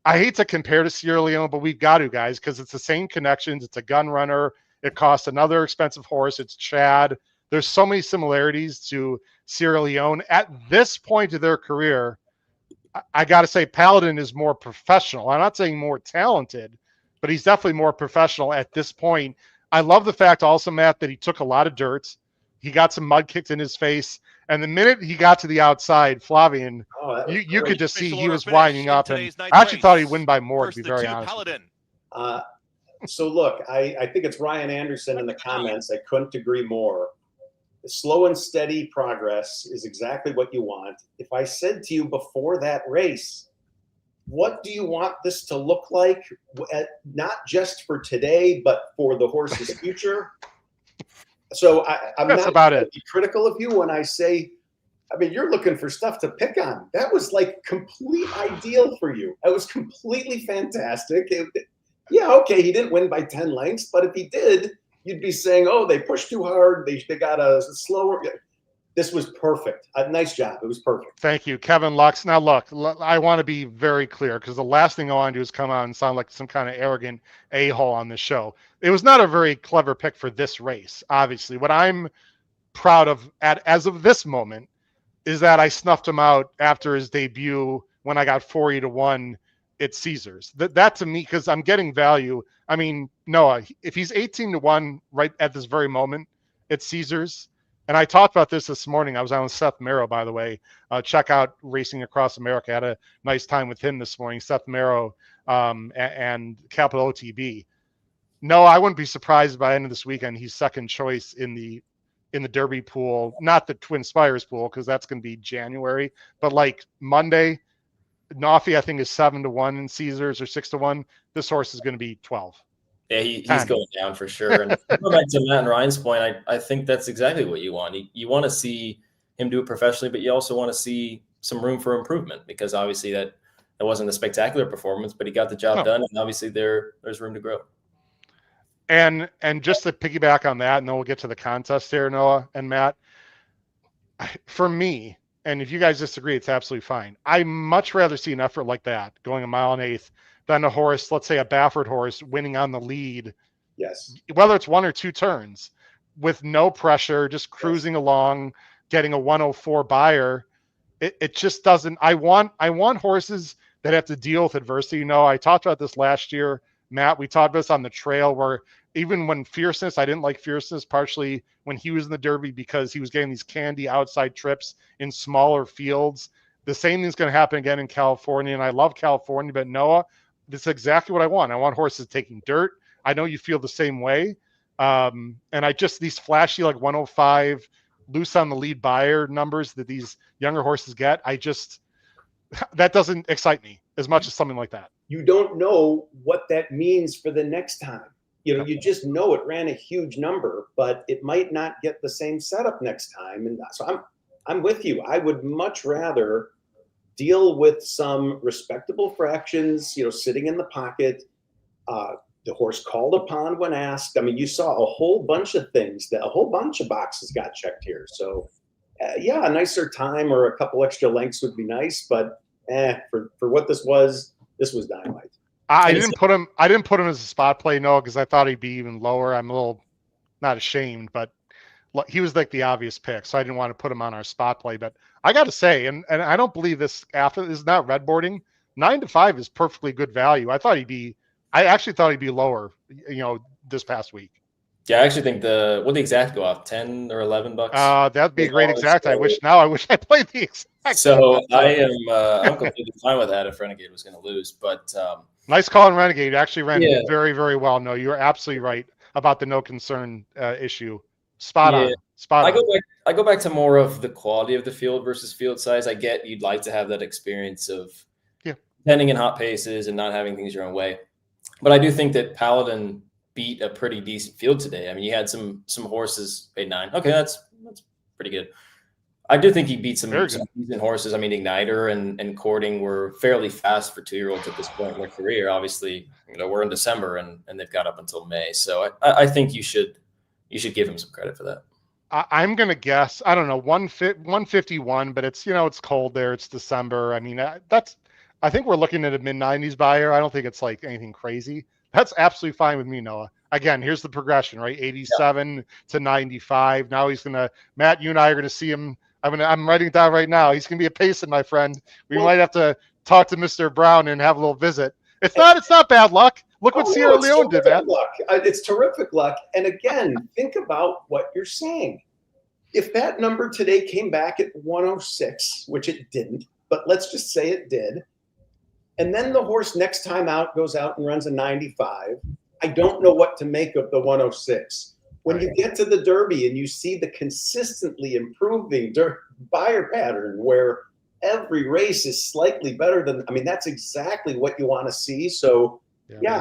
I hate to compare to Sierra Leone, but we've got to, guys, because it's the same connections. It's a gun runner. It costs another expensive horse. It's Chad. There's so many similarities to Sierra Leone. At this point of their career, I got to say Paladin is more professional. I'm not saying more talented, but he's definitely more professional at this point. I love the fact also, Matt, that he took a lot of dirt. He got some mud kicked in his face. And the minute he got to the outside, Flavian, you could just see he was winding up. And I actually thought he'd win by more, to be very honest. So look, I think it's Ryan Anderson in the comments. I couldn't agree more. The slow and steady progress is exactly what you want. If I said to you before that race, what do you want this to look like, not just for today, but for the horse's future? So I'm That's not about it. Critical of you when I say, I mean, you're looking for stuff to pick on. That was like complete ideal for you. That was completely fantastic. Yeah, okay, he didn't win by 10 lengths, but if he did, you'd be saying, oh, they pushed too hard. They got a slower. This was perfect. Nice job. It was perfect. Thank you, Kevin Lux. Now, look, I want to be very clear because the last thing I want to do is come out and sound like some kind of arrogant a-hole on this show. It was not a very clever pick for this race, obviously. What I'm proud of as of this moment is that I snuffed him out after his debut when I got 40-1 it's Caesars. That to me, because I'm getting value. I mean, Noah, if he's 18-1 right at this very moment, it's Caesars. And I talked about this morning. I was on with Seth Merrow, by the way. Check out Racing Across America. I had a nice time with him this morning. Seth Merrow and Capital OTB. No, I wouldn't be surprised by the end of this weekend. He's second choice in the Derby pool, not the Twinspires pool, because that's going to be January. But like Monday, Noffy, I think, is 7-1 in Caesars or 6-1. This horse is going to be 12. Yeah, he's going down for sure. And going back to Matt and Ryan's point, I think that's exactly what you want. You want to see him do it professionally, but you also want to see some room for improvement, because obviously that wasn't a spectacular performance, but he got the job done, and obviously there's room to grow. And just to piggyback on that, and then we'll get to the contest here, Noah and Matt. For me, and if you guys disagree, it's absolutely fine. I much rather see an effort like that, going 1 1/8, than a horse, let's say a Baffert horse, winning on the lead. Yes. Whether it's 1 or 2 turns, with no pressure, just cruising along, getting a 104 buyer. It just doesn't. I want horses that have to deal with adversity. You know, I talked about this last year, Matt. We talked about this on the trail, where even when Fierceness, I didn't like Fierceness partially when he was in the Derby, because he was getting these candy outside trips in smaller fields. The same thing's going to happen again in California, and I love California, but Noah, this is exactly what I want. I want horses taking dirt. I know you feel the same way. And I just, these flashy, like 105 loose on the lead buyer numbers that these younger horses get, that doesn't excite me as much as something like that. You don't know what that means for the next time. You know, you just know it ran a huge number, but it might not get the same setup next time. And so I'm with you. I would much rather deal with some respectable fractions, sitting in the pocket, the horse called upon when asked. I mean, you saw a whole bunch of things, a whole bunch of boxes got checked here. So a nicer time or a couple extra lengths would be nice, but for what this was dynamite. I didn't put him as a spot play, no, because I thought he'd be even lower. I'm a little not ashamed, but he was like the obvious pick, so I didn't want to put him on our spot play. But I got to say, and I don't believe this is not red boarding. 9-5 is perfectly good value. I actually thought he'd be lower, this past week. Yeah, I actually think what the exact go off, $10 or $11? That'd be a great exact. I wish I played the exact. So I'm completely fine with that if Renegade was going to lose. But nice call on Renegade. It actually ran very, very well. No, you're absolutely right about the no concern issue. Spot on. I go back to more of the quality of the field versus field size. I get you'd like to have that experience of pending in hot paces and not having things your own way. But I do think that Paladin beat a pretty decent field today. I mean, you had some horses 8-9. Okay, that's pretty good. I do think he beat some decent horses. I mean, Igniter and Courting were fairly fast for 2-year-olds at this point in their career. Obviously, we're in December and they've got up until May. So I think you should give him some credit for that. I'm going to guess, I don't know, 151, but it's, it's cold there. It's December. I mean, I think we're looking at a mid-90s buyer. I don't think it's like anything crazy. That's absolutely fine with me, Noah. Again, here's the progression, right? 87 to 95. Now he's going to, Matt, you and I are going to see him. I'm writing it down right now. He's going to be a Payson, my friend. We might have to talk to Mr. Brown and have a little visit. It's not bad luck. Look what Sierra Leone did, man. It's terrific luck. And again, think about what you're saying. If that number today came back at 106, which it didn't, but let's just say it did, and then the horse next time out goes out and runs a 95, I don't know what to make of the 106. When you get to the Derby and you see the consistently improving buyer pattern where every race is slightly better than, that's exactly what you want to see. So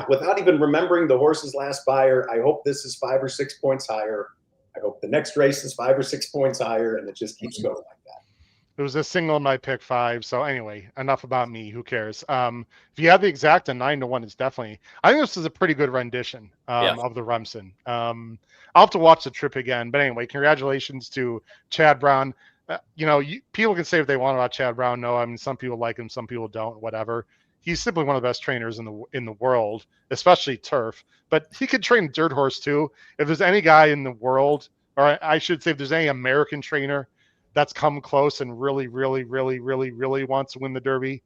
without even remembering the horse's last buyer, I hope this is 5 or 6 points higher. I hope the next race is 5 or 6 points higher, and it just keeps going like that. It was a single in my pick 5. So anyway, enough about me. Who cares? If you have the exact, a 9-1 is definitely. I think this is a pretty good rendition of the Remsen. I'll have to watch the trip again. But anyway, congratulations to Chad Brown. People can say what they want about Chad Brown. No, some people like him, some people don't. Whatever. He's simply one of the best trainers in the world, especially turf. But he could train dirt horse too. If there's any guy in the world, or I should say, if there's any American trainer that's come close and really, really, really, really, really wants to win the Derby,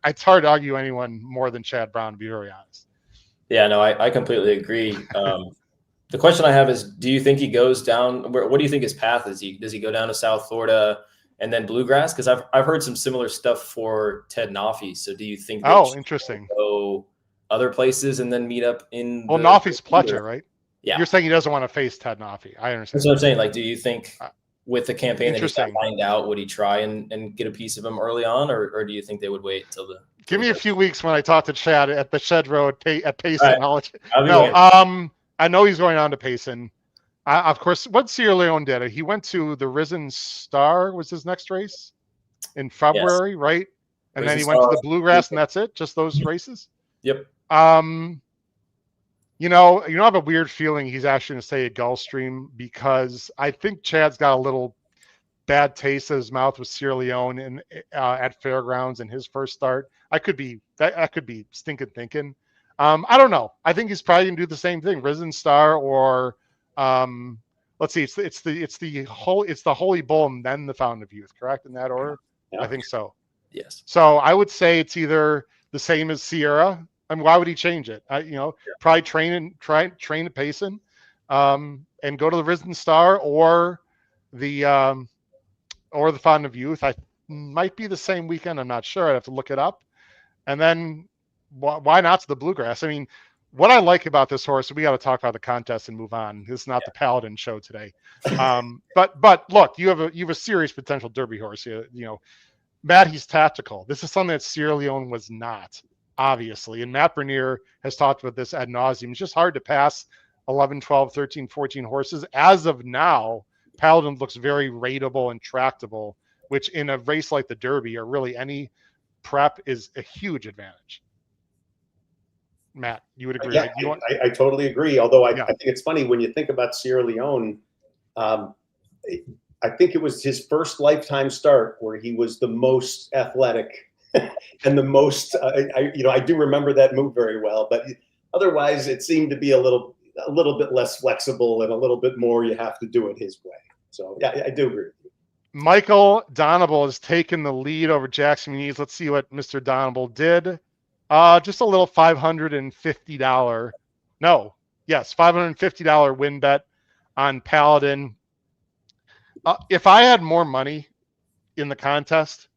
it's hard to argue anyone more than Chad Brown, to be very honest. Yeah, no, I completely agree. The question I have is, do you think he goes down? What do you think his path is? Does he go down to South Florida and then Bluegrass? Because I've heard some similar stuff for Ted Nafi. So do you think they should interesting. go other places and then meet up in? Well, Nafi's Pletcher, right? Yeah. You're saying he doesn't want to face Ted Nafi. I understand. That's what I'm saying. Like, do you think with the campaign that he's got lined out, would he try and get a piece of him early on, or do you think they would wait until the? Give me a few weeks when I talk to Chad at the Shed Road at Payson. Right. I know he's going on to Payson. Of course, what Sierra Leone did, he went to the Risen Star, was his next race in February, right? And then he went to the Bluegrass, and that's it? Just those races? Yep. You know, I have a weird feeling he's actually going to stay at Gulfstream because I think Chad's got a little bad taste in his mouth with Sierra Leone and at Fairgrounds in his first start. I could be stinking thinking. I don't know. I think he's probably gonna do the same thing. Risen Star or let's see, it's the Holy Bull and then the Fountain of Youth, correct in that order? Yeah. I think so. Yes. So I would say it's either the same as Sierra. I mean, why would he change it? Probably train at Payson, and go to the Risen Star or the Fountain of Youth. I might be the same weekend. I'm not sure. I'd have to look it up. And then why not to the Bluegrass? I mean, what I like about this horse, we got to talk about the contest and move on. This is not the Paladin show today. But look, you have a serious potential Derby horse. Matt, he's tactical. This is something that Sierra Leone was not, obviously. And Matt Bernier has talked about this ad nauseum. It's just hard to pass 11, 12, 13, 14 horses. As of now, Paladin looks very rateable and tractable, which in a race like the Derby or really any prep is a huge advantage. Matt, you would agree? Yeah, I totally agree. Although I think it's funny when you think about Sierra Leone. I think it was his first lifetime start where he was the most athletic and the most. I do remember that move very well. But otherwise, it seemed to be a little bit less flexible and a little bit more. You have to do it his way. So yeah, I do agree with you. Michael Donable has taken the lead over Jackson Muniz. Let's see what Mr. Donable did. Just a little $550 win bet on Paladin. If I had more money in the contest,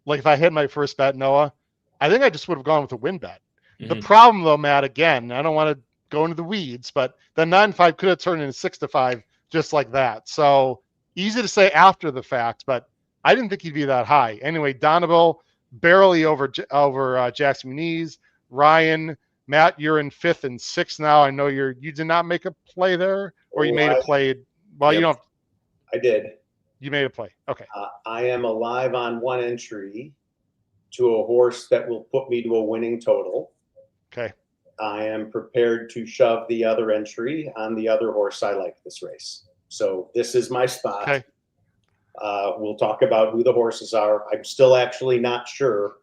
like if I hit my first bet, Noah, I think I just would have gone with a win bet. Mm-hmm. The problem though, Matt, again, I don't want to go into the weeds, but the 9-5 could have turned into 6-5 just like that. So easy to say after the fact, but I didn't think he'd be that high. Anyway, Donable barely over Jackson Muniz. Rian, Matt, you're in 5th and 6th now. I know you did not make a play there, or you made a play. Well, you don't. I did. You made a play. Okay. I am alive on one entry to a horse that will put me to a winning total. Okay. I am prepared to shove the other entry on the other horse I like this race. So this is my spot. Okay. We'll talk about who the horses are. I'm still actually not sure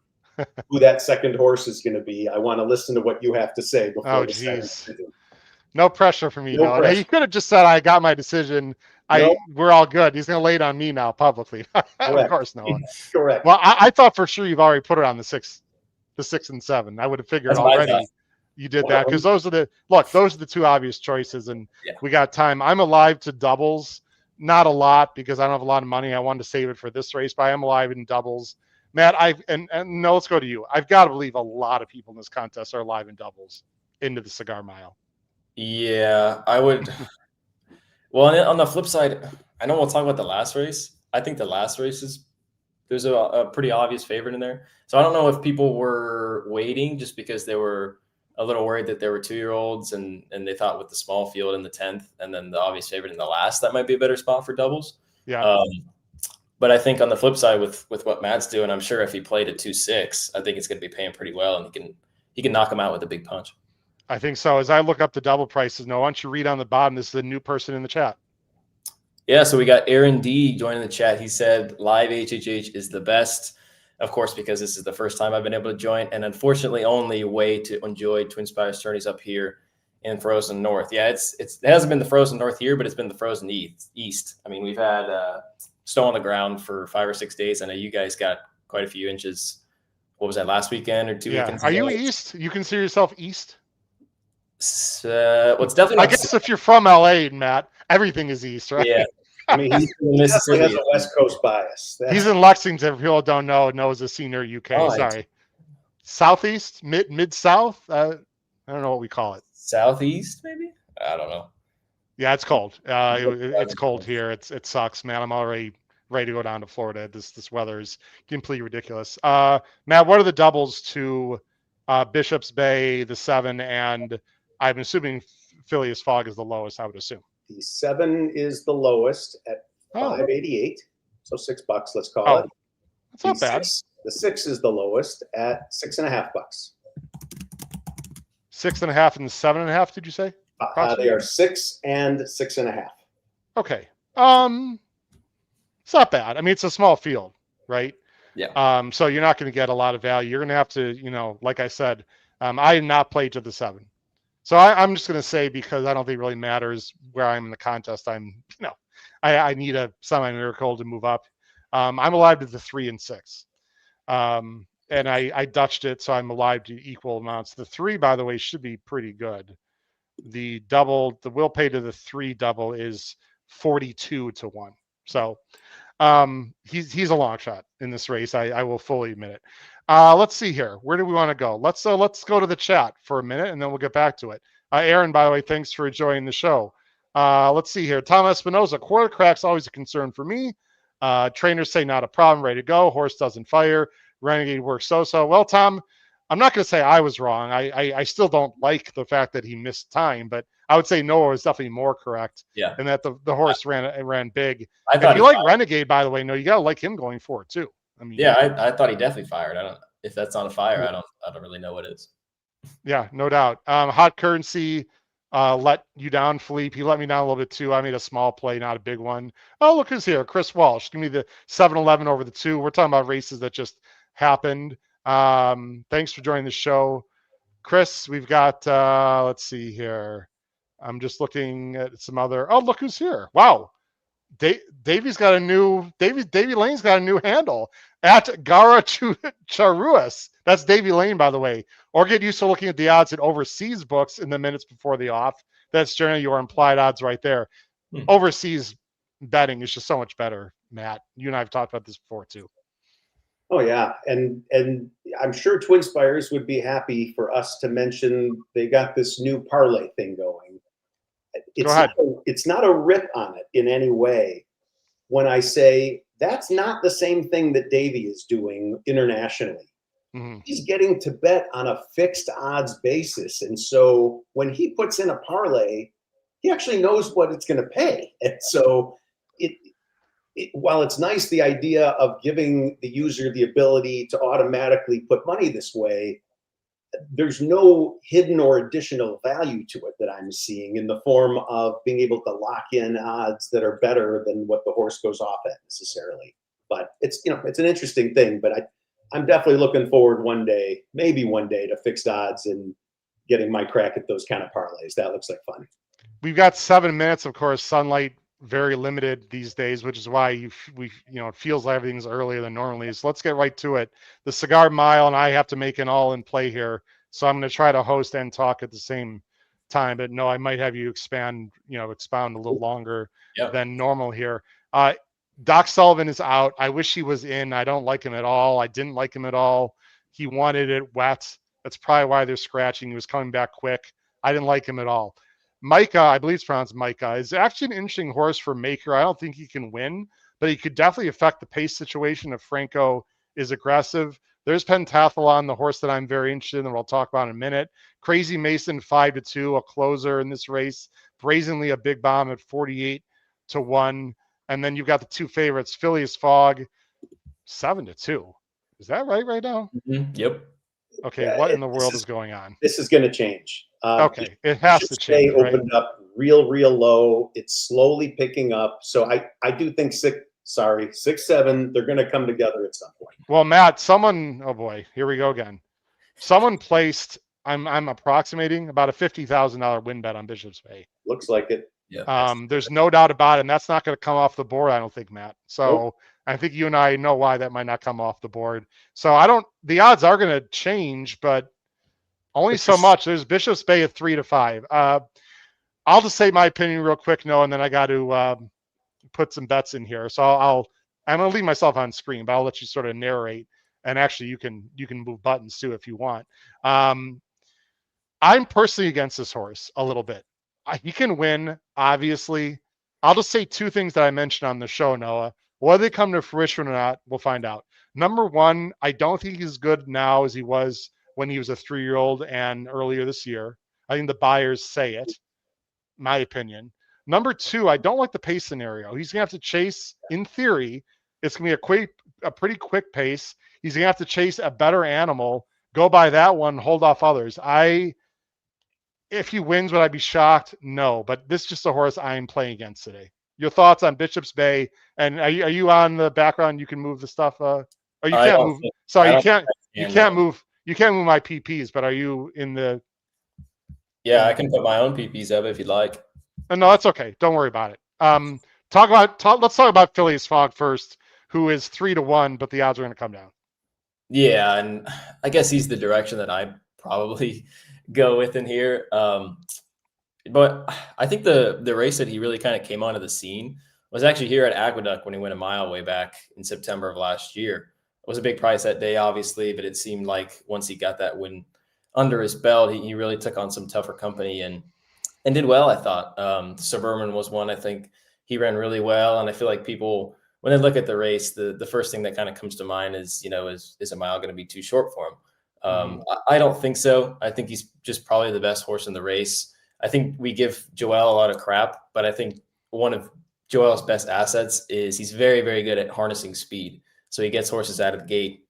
who that second horse is going to be. I want to listen to what you have to say before. Oh, geez. No pressure from me. No pressure. Hey, you could have just said I got my decision. We're all good. He's going to lay it on me now publicly. Of course, no. Correct. Well, I thought for sure you've already put it on the 6 and 7. I would have figured already you did that because those are the two obvious choices, and we got time. I'm alive to doubles. Not a lot because I don't have a lot of money. I wanted to save it for this race, but I am alive in doubles. Matt, no, let's go to you. I've got to believe a lot of people in this contest are alive in doubles into the Cigar Mile. Yeah, I would. Well, on the flip side, I know we'll talk about the last race. I think the last race there's a pretty obvious favorite in there. So I don't know if people were waiting just because they were a little worried that there were 2-year-olds and they thought with the small field in the 10th and then the obvious favorite in the last, that might be a better spot for doubles. Yeah. But I think on the flip side with what Matt's doing, I'm sure if he played at 2-6, I think it's going to be paying pretty well and he can knock him out with a big punch. I think so. As I look up the double prices, Noah, why don't you read on the bottom? This is a new person in the chat. Yeah, so we got Aaron D joining the chat. He said live HHH is the best, of course, because this is the first time I've been able to join, and unfortunately only way to enjoy Twinspires tourneys up here in Frozen North. Yeah, it hasn't been the Frozen North here, but it's been the Frozen East. I mean, we've had snow on the ground for 5 or 6 days. I know you guys got quite a few inches what was that, last weekend or 2 weekends Are ago? you East? You consider yourself East? Well, it's definitely I not guess if you're from LA, Matt, everything is East, right? Yeah. I mean, he definitely has a West Coast bias. He's in Lexington. If people don't know is a senior UK. Oh, Sorry. Southeast, mid south. I don't know what we call it. Southeast, maybe? I don't know. Yeah, it's cold. It's cold here. It sucks, man. I'm already ready to go down to Florida. This weather is completely ridiculous. Matt, what are the doubles to Bishop's Bay, the 7, and I'm assuming Phileas Fogg is the lowest, I would assume. The 7 is the lowest at $5.88, so $6. Let's call it. That's not bad. The 6 is the lowest at $6.50. 6.5 and 7.5. Did you say? They are 6 and 6.5. Okay. It's not bad. I mean, it's a small field, right? Yeah. So you're not going to get a lot of value. You're going to have to, like I said, I did not play to the 7. So I'm just going to say, because I don't think it really matters where I'm in the contest, I need a semi-miracle to move up. I'm alive to the 3 and 6. And I Dutched it, so I'm alive to equal amounts. The 3, by the way, should be pretty good. The will pay to the 3 double is 42 to 1. So he's a long shot in this race. I will fully admit it. Let's see here. Where do we want to go? Let's go to the chat for a minute, and then we'll get back to it. Aaron, by the way, thanks for joining the show. Let's see here. Tom Espinoza, quarter crack's always a concern for me. Trainers say not a problem, ready to go. Horse doesn't fire. Renegade works so. Well, Tom, I'm not going to say I was wrong. I still don't like the fact that he missed time, but I would say Noah was definitely more correct. Yeah. And that the horse ran big. If you like Renegade, by the way, no, you got to like him going forward too. I mean, yeah, I thought he definitely fired. If that's on a fire, I don't really know what is. Yeah, no doubt. Hot Currency let you down, Philippe. He let me down a little bit too. I made a small play, not a big one. Oh, look who's here. Chris Walsh. Give me the 7-11 over the 2. We're talking about races that just happened. Thanks for joining the show, Chris. We've got let's see here. I'm just looking at some other. Oh, look who's here. Wow. Davey Lane's got a new handle at Gara Charuas. That's Davey Lane, by the way. Or get used to looking at the odds at overseas books in the minutes before the off. That's generally your implied odds right there. Overseas betting is just so much better, Matt. You and I have talked about this before too. Oh yeah, and I'm sure Twinspires would be happy for us to mention they got this new parlay thing going. Go ahead. It's not a rip on it in any way when I say that's not the same thing that Davey is doing internationally. Mm-hmm. He's getting to bet on a fixed odds basis. And so when he puts in a parlay, he actually knows what it's going to pay. And so while it's nice, the idea of giving the user the ability to automatically put money this way, there's no hidden or additional value to it that I'm seeing in the form of being able to lock in odds that are better than what the horse goes off at necessarily. But it's an interesting thing, but I'm definitely looking forward maybe one day to fixed odds and getting my crack at those kind of parlays. That looks like fun. We've got 7 minutes, of course, sunlight very limited these days, which is why it feels like everything's earlier than normally. So let's get right to it. The Cigar Mile and I have to make an all in play here. So I'm going to try to host and talk at the same time, but no, I might have you expound a little longer than normal here. Doc Sullivan is out. I wish he was in. I don't like him at all. I didn't like him at all. He wanted it wet. That's probably why they're scratching. He was coming back quick. I didn't like him at all. Micah, I believe it's pronounced Micah, is actually an interesting horse for Maker. I don't think he can win, but he could definitely affect the pace situation if Franco is aggressive. There's Pentathlon, the horse that I'm very interested in, that we'll talk about in a minute. Crazy Mason, 5-2, a closer in this race. Brazenly, a big bomb at 48-1. And then you've got the 2 favorites, Phileas Fogg, 7-2. Is that right now? Mm-hmm. Yep. Okay, yeah, what in the world is going on? This is going to change. Okay, it has to change. They opened up real low. It's slowly picking up. So I do think 6-7, they're going to come together at some point. Well, Matt, oh boy, here we go again. Someone placed, I'm approximating about a $50,000 win bet on Bishop's Bay. Looks like it. Yeah. There's no doubt about it, and that's not going to come off the board, I don't think, Matt. So, nope. I think you and I know why that might not come off the board. So the odds are going to change, but only so much. There's Bishop's Bay at 3 to 5. I'll just say my opinion real quick, Noah, and then I got to put some bets in here. So I'm going to leave myself on screen, but I'll let you sort of narrate. And actually, you can move buttons too if you want. I'm personally against this horse a little bit. He can win, obviously. I'll just say two things that I mentioned on the show, Noah. Whether they come to fruition or not, we'll find out. Number one, I don't think he's as good now as he was when he was a 3-year-old and earlier this year. I think the buyers say it, my opinion. Number two, I don't like the pace scenario. He's going to have to chase, in theory, it's going to be a pretty quick pace. He's going to have to chase a better animal, go by that one, hold off others. If he wins, would I be shocked? No, but this is just a horse I'm playing against today. Your thoughts on Bishop's Bay? And are you on the background? You can move the stuff. Or you can't move. Sorry, you can't move. You can't move my PPs. But are you in the? Yeah, I can put my own PPs up if you'd like. No, that's okay. Don't worry about it. Let's talk about Phileas Fogg first, who is 3 to 1, but the odds are going to come down. Yeah, and I guess he's the direction that I probably go with in here. But I think the race that he really kind of came onto the scene was actually here at Aqueduct when he went a mile way back in September of last year. It was a big price that day, obviously, but it seemed like once he got that win under his belt, he really took on some tougher company and did well, I thought. Suburban was one, I think he ran really well. And I feel like people, when they look at the race, the first thing that kind of comes to mind is, is a mile going to be too short for him? I don't think so. I think he's just probably the best horse in the race. I think we give Joel a lot of crap, but I think one of Joel's best assets is he's very, very good at harnessing speed. So he gets horses out of the gate.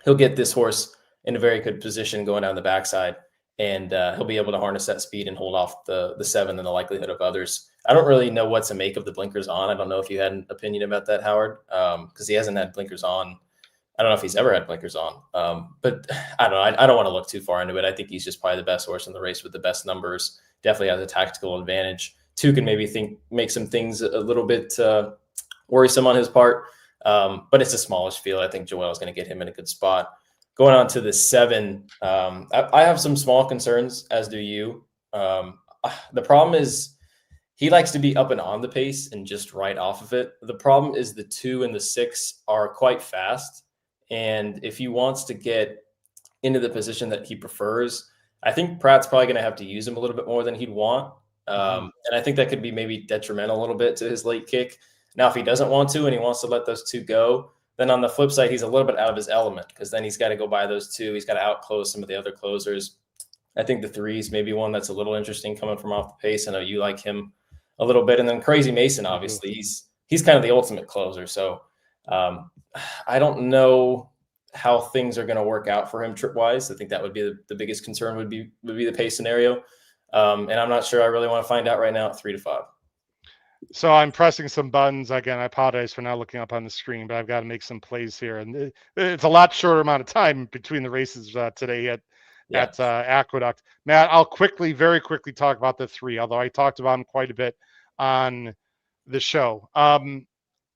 He'll get this horse in a very good position going down the backside, and he'll be able to harness that speed and hold off the 7 and the likelihood of others. I don't really know what to make of the blinkers on. I don't know if you had an opinion about that, Howard, because he hasn't had blinkers on. I don't know if he's ever had blinkers on, but I don't know. I don't want to look too far into it. I think he's just probably the best horse in the race with the best numbers. Definitely has a tactical advantage. 2 can maybe make some things a little bit worrisome on his part, but it's a smallish field. I think Joel is going to get him in a good spot. Going on to the 7, I have some small concerns, as do you. The problem is he likes to be up and on the pace and just right off of it. The problem is the 2 and the 6 are quite fast. And if he wants to get into the position that he prefers, I think Pratt's probably going to have to use him a little bit more than he'd want. And I think that could be maybe detrimental a little bit to his late kick. Now, if he doesn't want to and he wants to let those 2 go, then on the flip side, he's a little bit out of his element because then he's got to go by those 2. He's got to outclose some of the other closers. I think the 3 is maybe one that's a little interesting coming from off the pace. I know you like him a little bit. And then Crazy Mason, obviously, he's kind of the ultimate closer. So I don't know how things are going to work out for him trip-wise. I think that would be the biggest concern would be the pace scenario. And I'm not sure I really want to find out right now at 3 to 5. So I'm pressing some buttons. Again, I apologize for not looking up on the screen, but I've got to make some plays here. And it's a lot shorter amount of time between the races today at Aqueduct. Matt, I'll very quickly talk about the 3, although I talked about them quite a bit on the show.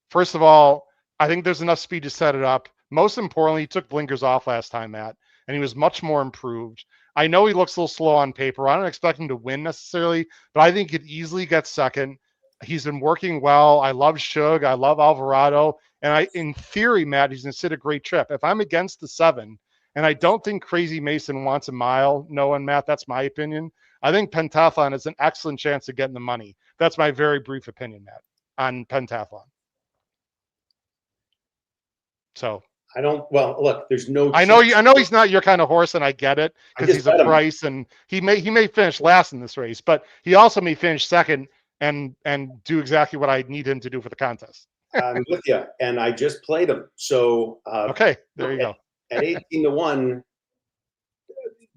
First of all, I think there's enough speed to set it up. Most importantly, he took blinkers off last time, Matt, and he was much more improved. I know he looks a little slow on paper. I don't expect him to win necessarily, but I think he could easily get second. He's been working well. I love Shug. I love Alvarado. And in theory, Matt, he's going to sit a great trip. If I'm against the 7, and I don't think Crazy Mason wants a mile, Noah and Matt, that's my opinion. I think Pentathlon is an excellent chance of getting the money. That's my very brief opinion, Matt, on Pentathlon. So look, there's no. I know he's not your kind of horse, and I get it because he's a price, and he may finish last in this race, but he also may finish second and do exactly what I need him to do for the contest. I'm with you, and I just played him. So okay, there you go. At 18 to 1,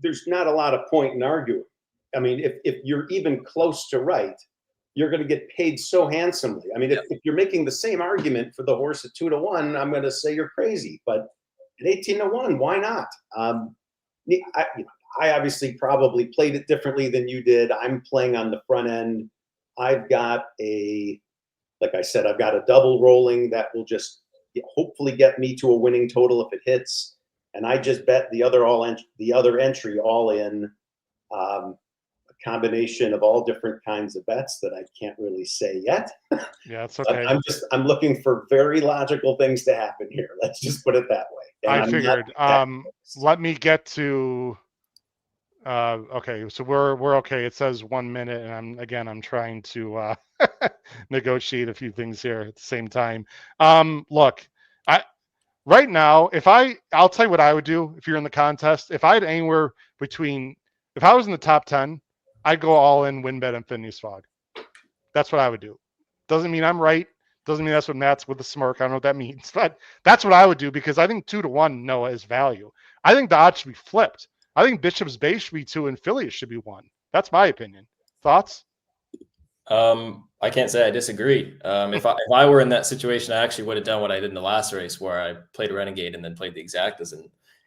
there's not a lot of point in arguing. I mean, if you're even close to right, you're going to get paid so handsomely. I mean, if you're making the same argument for the horse at 2 to 1, I'm going to say you're crazy. But at 18 to 1, why not? I obviously probably played it differently than you did. I'm playing on the front end. I've got like I said, I've got a double rolling that will just hopefully get me to a winning total if it hits. And I just bet the other entry all in, a combination of all different kinds of bets that I can't really say yet. Yeah, it's okay. I'm looking for very logical things to happen here. Let's just put it that way. And I figured. Let me get to. Okay, so we're okay. It says 1 minute, and I'm trying to negotiate a few things here at the same time. Look, right now, I'll tell you what I would do if you're in the contest. If I had anywhere between, if I was in the top 10, I'd go all in WinBet and Phineas Fogg. That's what I would do. Doesn't mean I'm right. Doesn't mean that's what Matt's with a smirk. I don't know what that means, but that's what I would do because I think 2-1 Noah is value. I think the odds should be flipped. I think Bishop's Bay should be 2 and Phileas should be 1. That's my opinion. Thoughts? I can't say I disagree. If I were in that situation, I actually would have done what I did in the last race where I played Renegade and then played the Exactas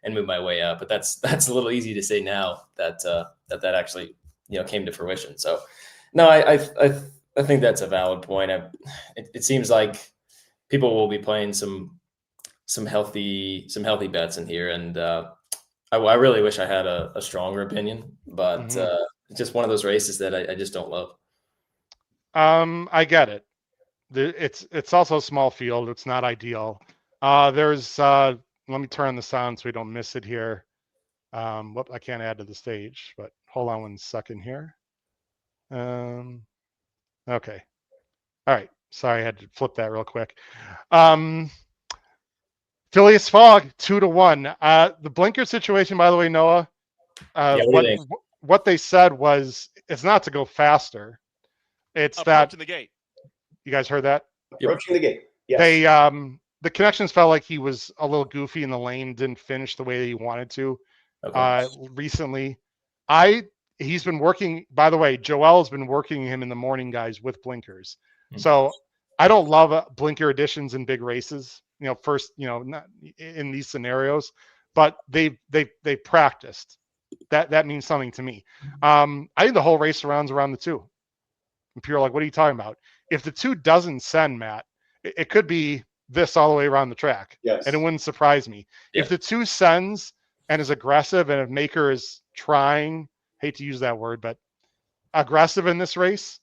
and moved my way up. But that's a little easy to say now that actually came to fruition. So no, I think that's a valid point. It seems like people will be playing some healthy bets in here, and I really wish I had a stronger opinion, but it's just one of those races that I just don't love. I get it. It's also a small field. It's not ideal. There's let me turn this on so we don't miss it here. Whoop, I can't add to the stage, but hold on 1 second here. Okay. All right. Sorry, I had to flip that real quick. Phileas Fogg 2-1. The blinker situation, by the way, Noah. What they said was it's not to go faster. It's approaching the gate. You guys heard that? Approaching the gate. Yes. They the connections felt like he was a little goofy in the lane, didn't finish the way that he wanted to. Okay. Recently, he's been working. By the way, Joel's been working him in the morning, guys, with blinkers. Mm-hmm. So I don't love blinker additions in big races. Not in these scenarios, but they practiced. That means something to me. I think the whole race surrounds around the 2. And people are like, what are you talking about? If the 2 doesn't send, Matt, it could be this all the way around the track. Yes. And it wouldn't surprise me. Yeah. If the 2 sends and is aggressive, and if Maker is trying, hate to use that word, but aggressive in this race,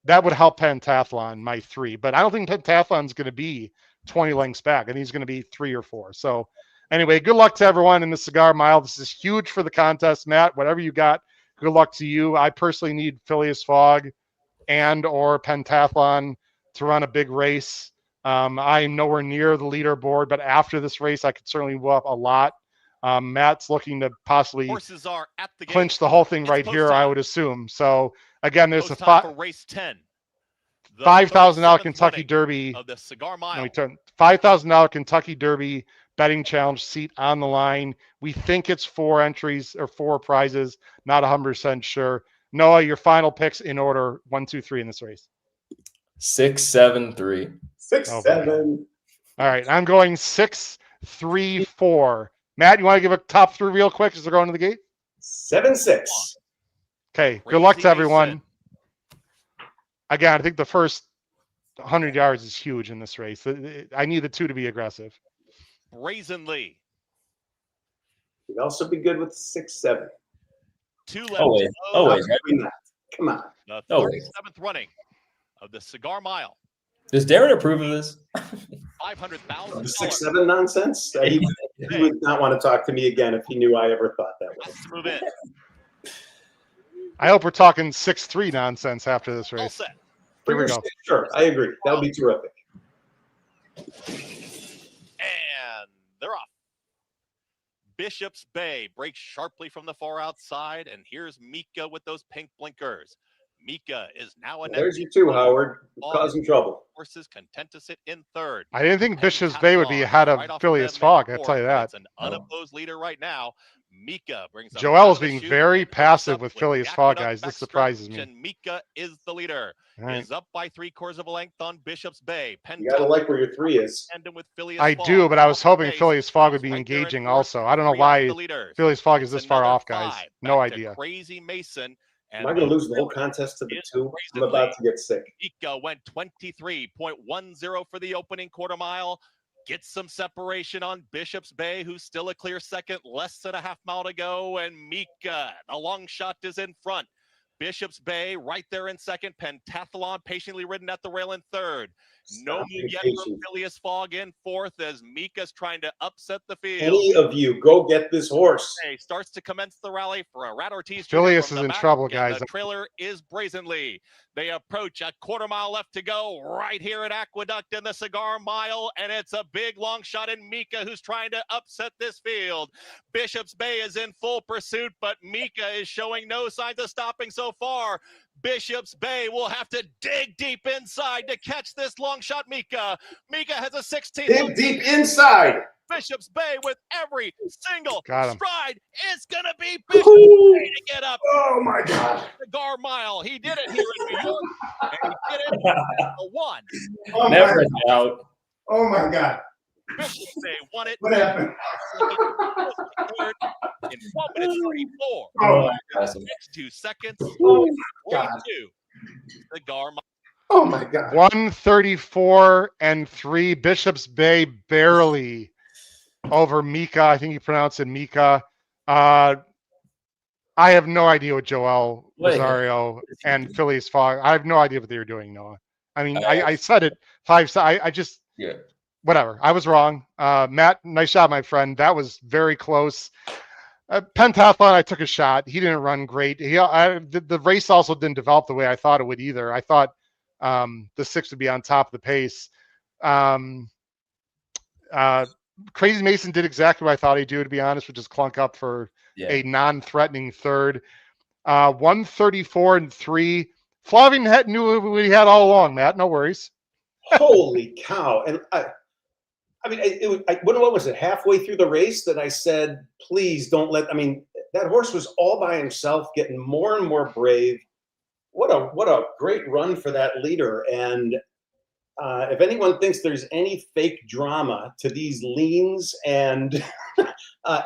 that would help Pentathlon, my 3. But I don't think Pentathlon's going to be 20 lengths back. I think he's going to be 3 or 4. So anyway, good luck to everyone in the Cigar Mile. This is huge for the contest, Matt. Whatever you got, good luck to you. I personally need Phileas Fogg and or Pentathlon to run a big race. I'm nowhere near the leaderboard, but after this race, I could certainly move up a lot. Matt's looking to possibly clinch the whole thing right here, I would assume. So again, there's a race 10. $5,000 Kentucky Derby of the Cigar Mile. $5,000 Kentucky Derby betting challenge seat on the line. We think it's 4 entries or 4 prizes. Not 100% sure. Noah, your final picks in order 1, 2, 3 in this race. 6, 7, 3. 6, 7. All right, I'm going 6, 3, 4. Matt, you want to give a top 3 real quick as they're going to the gate? 7, 6. Okay, good luck to everyone. Again, I think the first 100 yards is huge in this race. I need the 2 to be aggressive. Brazenly. You'd also be good with 6, 7. 2 left. Always. Come on. The 37th running of the Cigar Mile. Does Darren approve of this? $500,000. The 6, 7 nonsense? He would not want to talk to me again if he knew I ever thought that way. Let's move in. I hope we're talking 6-3 nonsense after this race. All set. Here we go. Sure, I agree. That would be terrific. And they're off. Bishop's Bay breaks sharply from the far outside, and here's Mika with those pink blinkers. Mika is now there's you too, Howard. Causing trouble. Horses content to sit in 3rd. I didn't think Bishop's Bay would be ahead of Phileas Fogg. I'll tell you that. It's an unopposed leader right now. Mika brings. Joel's being very passive with Phileas Fogg, guys. This surprises me. And Mika is the leader. Right. Is up by 3/4 of a length on Bishop's Bay. You gotta like where your 3 is. I do, but I was hoping Phileas Fogg would be engaging also. I don't know why Phileas Fogg is this far off, guys. No idea. Crazy Mason. Am I going to lose the whole contest to the 2? I'm about to get sick. Mika went 23.10 for the opening quarter mile. gets some separation on Bishop's Bay, who's still a clear second, less than a half mile to go. And Mika, the long shot, is in front. Bishop's Bay right there in second. Pentathlon patiently ridden at the rail in third. No move yet from Phileas Fogg in fourth as Mika's trying to upset the field. Any of you, go get this horse. Hey, starts to commence the rally for a Rat Ortiz. Phileas is in trouble, guys. The trailer is brazenly. They approach a quarter mile left to go right here at Aqueduct in the Cigar Mile, and it's a big long shot in Mika who's trying to upset this field. Bishop's Bay is in full pursuit, but Mika is showing no signs of stopping so far. Bishop's Bay will have to dig deep inside to catch this long shot Mika. Mika has a 16. Dig deep inside. Bishop's Bay with every single Got him. stride. It's going to be Bishop's Bay to get up. Oh, my God. Cigar Mile. He did it here in New York, and he did it at the one. Oh, Never my in doubt. Oh, my God. Bishop's Bay won it. What happened? Third in 12 minutes 34. Oh, Awesome. Next 2 seconds. Oh, God. 42. Cigar Mile. Oh, my God. 134-3. Bishop's Bay barely over Mika. I think you pronounce it Mika. I have no idea what Joel Rosario and Phileas Fogg. I have no idea what they were doing, Noah. I mean, I said it 5. I just whatever. I was wrong. Matt, nice job, my friend. That was very close. Pentathlon, I took a shot. He didn't run great. The race also didn't develop the way I thought it would either. I thought the 6 would be on top of the pace. Crazy Mason did exactly what I thought he'd do, to be honest, which is clunk up for a non-threatening third. 134-3. Flavian knew what he had all along, Matt. No worries. Holy cow. And I mean, what was it, halfway through the race that I said, please don't let, I mean, that horse was all by himself, getting more and more brave. What a great run for that leader. And if anyone thinks there's any fake drama to these leans, and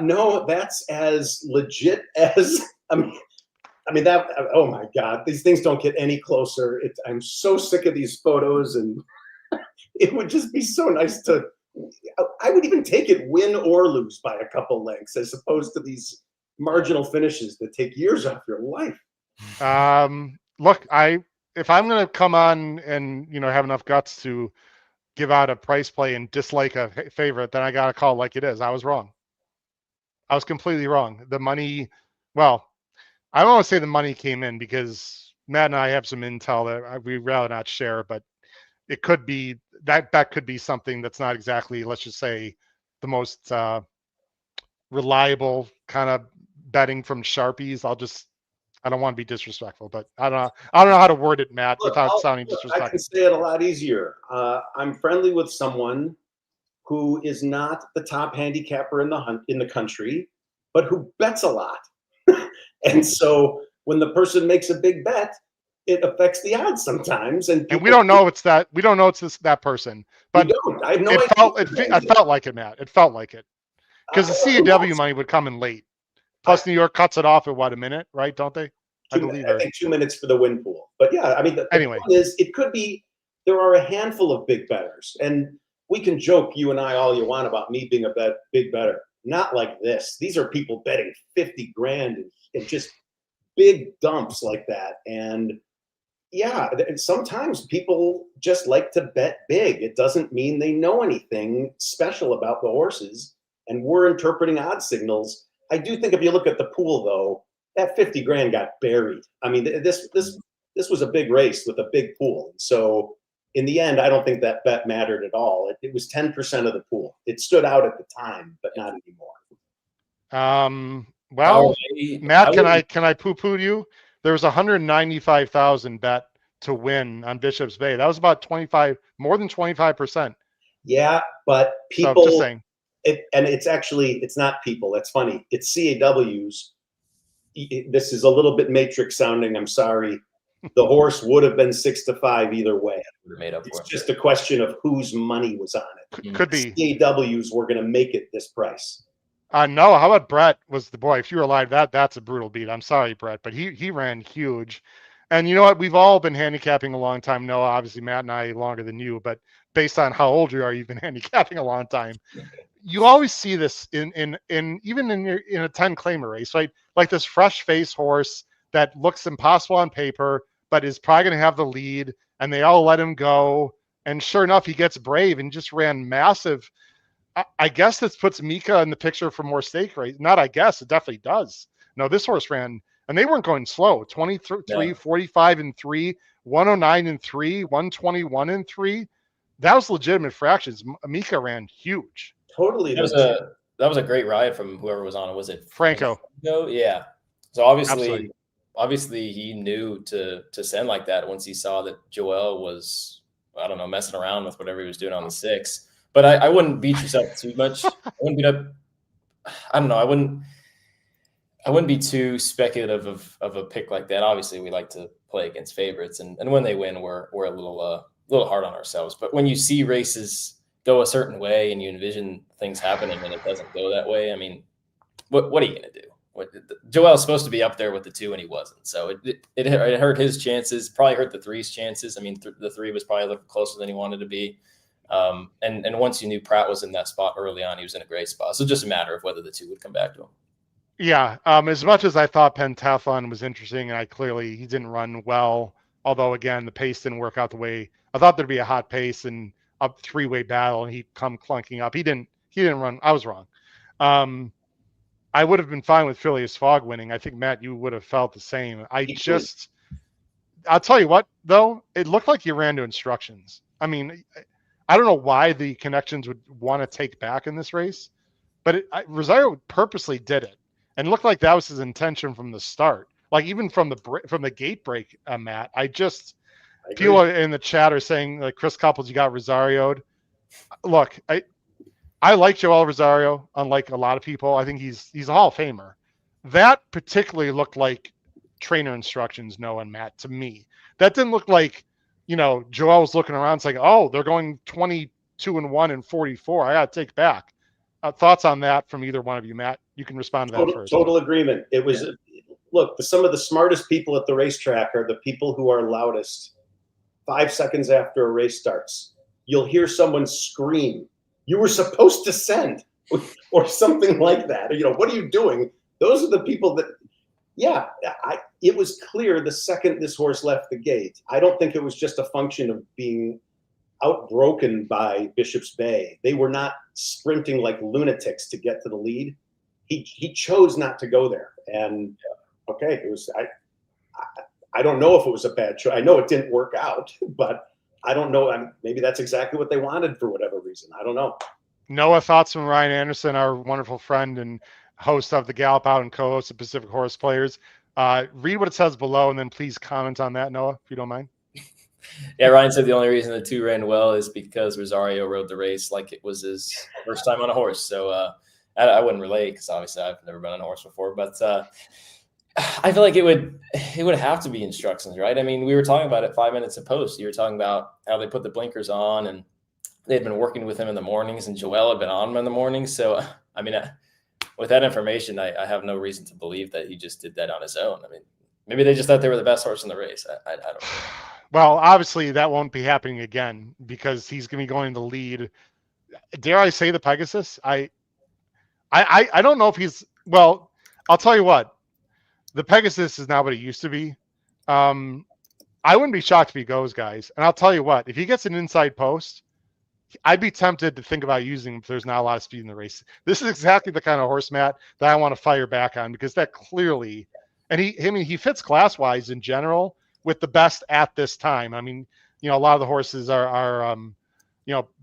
no, that's as legit as, I mean that, oh my God, these things don't get any closer. I'm so sick of these photos, and it would just be so nice to, I would even take it win or lose by a couple lengths as opposed to these marginal finishes that take years off your life. Look, if I'm going to come on and, have enough guts to give out a price play and dislike a favorite, then I got to call it like it is. I was wrong. I was completely wrong. The money, well, I don't want to say the money came in because Matt and I have some intel that we'd rather not share, but it could be that could be something that's not exactly, let's just say, the most reliable kind of betting from Sharpies. I don't want to be disrespectful, but I don't know how to word it, Matt, without sounding disrespectful. I can say it a lot easier. I'm friendly with someone who is not the top handicapper in the country, but who bets a lot. And so when the person makes a big bet, it affects the odds sometimes. And we don't know it's that. We don't know it's that person. But I have no idea. I felt like it, Matt. It felt like it because the CAW money would come in late. Plus, New York cuts it off at what, a minute, right? Don't they? I think 2 minutes for the win pool. But yeah, I mean, the point is, it could be, there are a handful of big bettors. And we can joke, you and I, all you want about me being a big better. Not like this. These are people betting 50 grand and just big dumps like that. And yeah, sometimes people just like to bet big. It doesn't mean they know anything special about the horses. And we're interpreting odd signals. I do think if you look at the pool, though, that 50 grand got buried. I mean, this was a big race with a big pool. So in the end, I don't think that bet mattered at all. It was 10% of the pool. It stood out at the time, but not anymore. Well, Matt, can I poo-poo you? There was 195,000 bet to win on Bishop's Bay. That was about more than 25%. Yeah, but people. So just saying. It's not people. That's funny. It's CAWs. This is a little bit matrix sounding. I'm sorry. The horse would have been 6-5 either way. It's just a question of whose money was on it. Could be. CAWs were going to make it this price. No. How about Brett was the boy? If you were alive, that's a brutal beat. I'm sorry, Brett, but he ran huge. And you know what? We've all been handicapping a long time. Noah, obviously, Matt and I longer than you, but based on how old you are, you've been handicapping a long time. You always see this in even in a 10 claimer race, right? Like this fresh face horse that looks impossible on paper, but is probably going to have the lead, and they all let him go. And sure enough, he gets brave and just ran massive. I guess this puts Mika in the picture for more stake race. Not I guess, it definitely does. No, this horse ran, and they weren't going slow. 23, Yeah. 45 and 3, 109 and 3, 121 and 3. That was legitimate fractions. Mika ran huge. Totally. That was a great ride from whoever was on it. Was it Franco? Yeah. So obviously he knew to send like that once he saw that Joel was, I don't know, messing around with whatever he was doing on the 6. But I wouldn't beat yourself too much. I wouldn't beat up. I don't know. I wouldn't be too speculative of a pick like that. Obviously, we like to play against favorites, and when they win, we're a little hard on ourselves. But when you see races go a certain way and you envision things happening and it doesn't go that way, I mean, what are you going to do? Joel's supposed to be up there with the 2 and he wasn't. So it hurt his chances, probably hurt the 3's chances. I mean, the 3 was probably a little closer than he wanted to be. And once you knew Pratt was in that spot early on, he was in a great spot. So just a matter of whether the 2 would come back to him. Yeah. As much as I thought Pentathlon was interesting, and he didn't run well. Although again, the pace didn't work out the way I thought there'd be a hot pace and a 3-way battle, and he'd come clunking up. He didn't run. I was wrong. I would have been fine with Phileas Fogg winning. I think, Matt, you would have felt the same. I'll tell you what, though, it looked like he ran to instructions. I mean, I don't know why the connections would want to take back in this race, but Rosario purposely did it, and looked like that was his intention from the start. Like even from the gate break, Matt. People in the chat are saying, like, Chris Couples, you got Rosario'd. Look, I like Joel Rosario, unlike a lot of people. I think he's a Hall of Famer. That particularly looked like trainer instructions, Noah and Matt, to me. That didn't look like, Joel was looking around saying, oh, they're going 22-1 and 44. I got to take back. Thoughts on that from either one of you, Matt? You can respond to that first. Total agreement. It was, look, some of the smartest people at the racetrack are the people who are loudest. 5 seconds after a race starts, you'll hear someone scream, "You were supposed to send," or something like that. What are you doing? Those are the people that, it was clear the second this horse left the gate. I don't think it was just a function of being outbroken by Bishop's Bay. They were not sprinting like lunatics to get to the lead. He chose not to go there. And okay, it was, I don't know if it was a bad choice. I know it didn't work out, but I don't know. Maybe that's exactly what they wanted for whatever reason. I don't know. Noah, thoughts from Ryan Anderson, our wonderful friend and host of the Gallop Out and co-host of Pacific Horse Players. Read what it says below, and then please comment on that, Noah, if you don't mind. Yeah, Ryan said the only reason the 2 ran well is because Rosario rode the race like it was his first time on a horse. So I wouldn't relate because obviously I've never been on a horse before, but I feel like it would have to be instructions, right? I mean, we were talking about it 5 minutes a post. You were talking about how they put the blinkers on, and they'd been working with him in the mornings, and Joel had been on him in the mornings. So, I mean, with that information, I have no reason to believe that he just did that on his own. I mean, maybe they just thought they were the best horse in the race. I don't know. Well, obviously that won't be happening again because he's going to be going to lead. Dare I say the Pegasus? I don't know if he's, well, I'll tell you what. The Pegasus is not what it used to be. I wouldn't be shocked if he goes, guys. And I'll tell you what, if he gets an inside post, I'd be tempted to think about using him if there's not a lot of speed in the race. This is exactly the kind of horse, Matt, that I want to fire back on because that clearly, and he fits class-wise in general with the best at this time. I mean, a lot of the horses are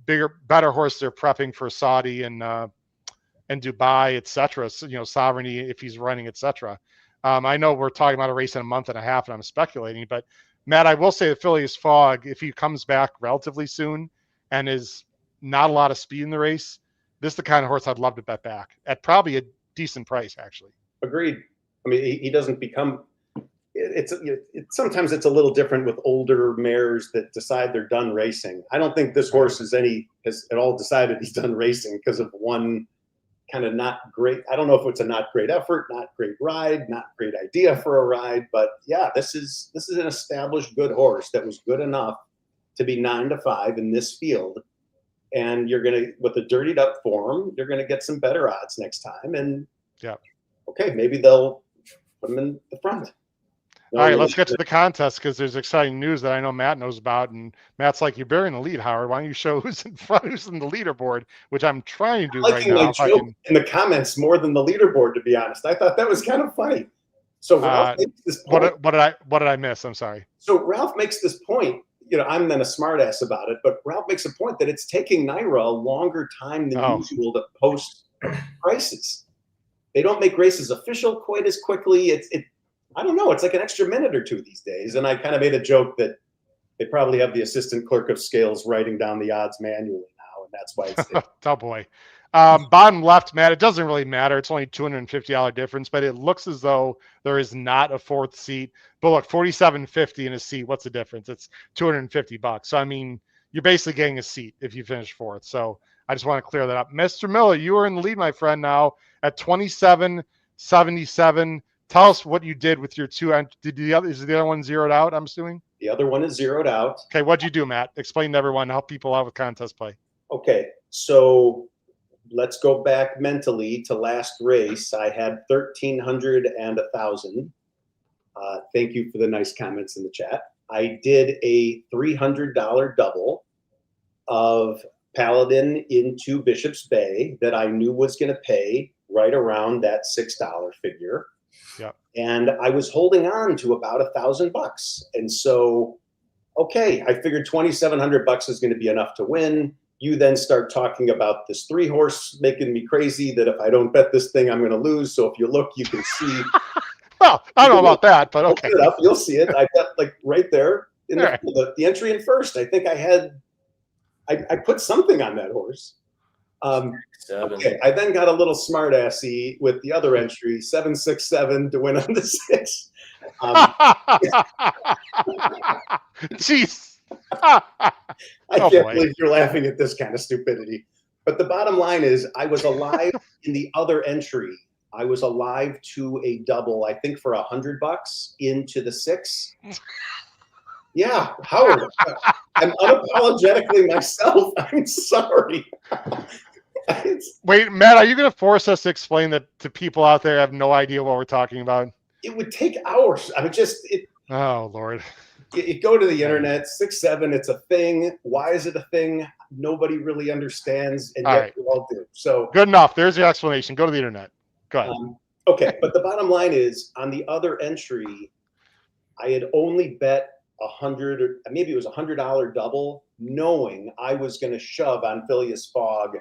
bigger, better horses are prepping for Saudi and Dubai, etc. So, Sovereignty if he's running, etc. I know we're talking about a race in a month and a half, and I'm speculating, but Matt, I will say that Phileas Fogg, if he comes back relatively soon and is not a lot of speed in the race, this is the kind of horse I'd love to bet back at probably a decent price, actually. Agreed. I mean, he doesn't become. Sometimes it's a little different with older mares that decide they're done racing. I don't think this horse has at all decided he's done racing because of one kind of not great. I don't know if it's a not great effort, not great ride, not great idea for a ride, but yeah, this is an established good horse that was good enough to be 9-5 in this field. And you're going to, with a dirtied up form, you're going to get some better odds next time. And okay, maybe they'll put them in the front. All right, let's get to the contest because there's exciting news that I know Matt knows about. And Matt's like, you're bearing the lead, Howard. Why don't you show who's in front, who's in the leaderboard, which I'm trying to do right now. Joke in the comments more than the leaderboard, to be honest. I thought that was kind of funny. So Ralph makes this point. What did I miss? I'm sorry. So Ralph makes this point. You know, I'm then a smartass about it, but Ralph makes a point that it's taking NYRA a longer time than usual to post prices. They don't make races official quite as quickly. I don't know. It's like an extra minute or two these days. And I kind of made a joke that they probably have the assistant clerk of scales writing down the odds manually now, and that's why it's oh boy. Bottom left, Matt, it doesn't really matter. It's only $250 difference, but it looks as though there is not a fourth seat. But look, $47.50 in a seat. What's the difference? It's $250. So I mean, you're basically getting a seat if you finish fourth. So I just want to clear that up. Mr. Miller, you are in the lead, my friend, now at 27.77. Tell us what you did with your two. Is the other one zeroed out, I'm assuming? The other one is zeroed out. Okay, what'd you do, Matt? Explain to everyone, help people out with contest play. Okay, so let's go back mentally to last race. I had 1,300 and 1,000. Thank you for the nice comments in the chat. I did a $300 double of Paladin into Bishop's Bay that I knew was going to pay right around that $6 figure. Yeah. And I was holding on to about $1,000. And so, okay, I figured $2,700 is going to be enough to win. You then start talking about this 3-horse making me crazy that if I don't bet this thing, I'm going to lose. So if you look, you can see. Well, I don't know about that, but okay. Look it up, you'll see it. I bet like right there in the entry in first. I think I put something on that horse. Okay, I then got a little smart-assy with the other entry, 767 to win on the 6. Jeez. I can't believe you're laughing at this kind of stupidity. But the bottom line is I was alive in the other entry. I was alive to a double, I think for $100 into the 6. Yeah, Howard, I'm unapologetically myself. I'm sorry. Wait, Matt, are you going to force us to explain that to people out there who have no idea what we're talking about? It would take hours. I mean, oh, Lord. You go to the internet, 6-7, it's a thing. Why is it a thing? Nobody really understands, and yet we all do. So good enough. There's your explanation. Go to the internet. Go ahead. Okay, but the bottom line is, on the other entry, I had only bet 100, or maybe it was $100 double, knowing I was going to shove on Phileas Fogg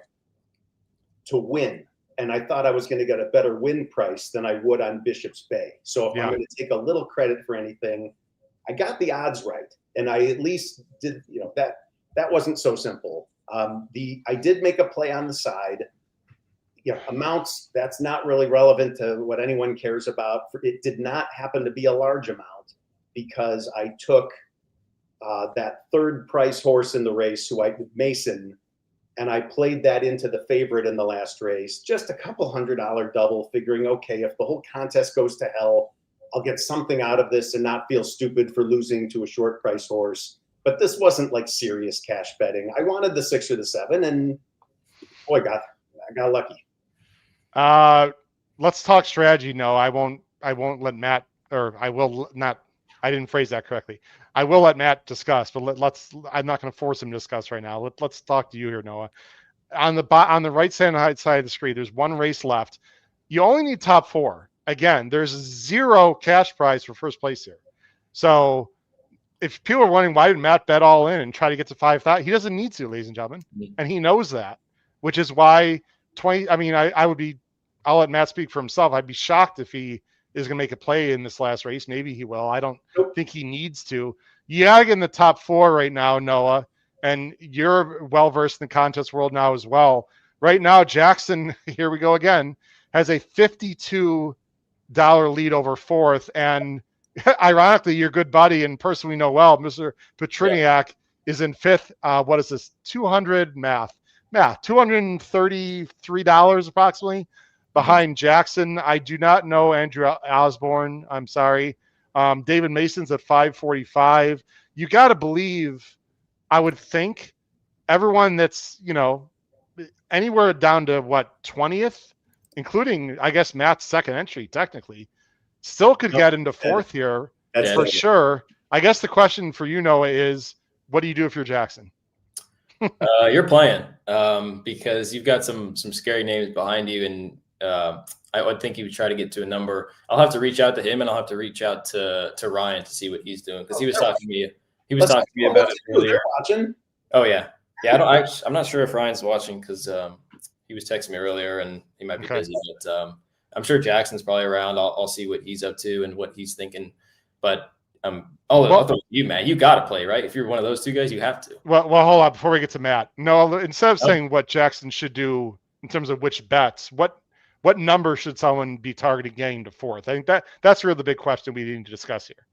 to win. And I thought I was going to get a better win price than I would on Bishop's Bay. So if I'm going to take a little credit for anything, I got the odds right. And I at least did, that wasn't so simple. I did make a play on the side. Amounts, that's not really relevant to what anyone cares about. It did not happen to be a large amount because I took that third price horse in the race, Mason, and I played that into the favorite in the last race. Just a couple $100 double, figuring, okay, if the whole contest goes to hell, I'll get something out of this and not feel stupid for losing to a short price horse. But this wasn't like serious cash betting. I wanted the 6 or the 7, and boy, I got lucky. Let's talk strategy. No, I won't let Matt, or I will not. I didn't phrase that correctly. I will let Matt discuss, but I'm not going to force him to discuss right now. Let's talk to you here, Noah. On the right side of the screen, there's one race left. You only need top 4. Again, there's 0 cash prize for first place here. So if people are wondering why did Matt bet all in and try to get to 5,000, he doesn't need to, ladies and gentlemen, and he knows that, which is why I'll let Matt speak for himself. I'd be shocked if he is going to make a play in this last race. Maybe he will. I don't think he needs to. You got to get in the top 4 right now, Noah, and you're well-versed in the contest world now as well. Right now, Jackson, here we go again, has a $52 lead over 4th, and ironically, your good buddy and person we know well, Mr. Petriniak, is in 5th. What is this? 200 math. Yeah, $233 approximately behind Jackson. I do not know Andrew Osborne. I'm sorry. David Mason's at 545. You got to believe, I would think, everyone that's, anywhere down to what, 20th, including, I guess, Matt's second entry, technically, still could get into fourth here for sure. I guess the question for you, Noah, is what do you do if you're Jackson? You're playing because you've got some scary names behind you, and I would think you would try to get to a number. I'll have to reach out to him, and I'll have to reach out to Ryan to see what he's doing because he was talking to me. He was talking to me about it earlier. Watching? Oh yeah. I'm not sure if Ryan's watching because he was texting me earlier, and he might be busy. But I'm sure Jackson's probably around. I'll see what he's up to and what he's thinking. But I'll throw you, Matt. You got to play, right? If you're one of those two guys, you have to. Well, hold on before we get to Matt. No, instead of saying what Jackson should do in terms of which bets, what number should someone be targeting getting to fourth? I think that's really the big question we need to discuss here.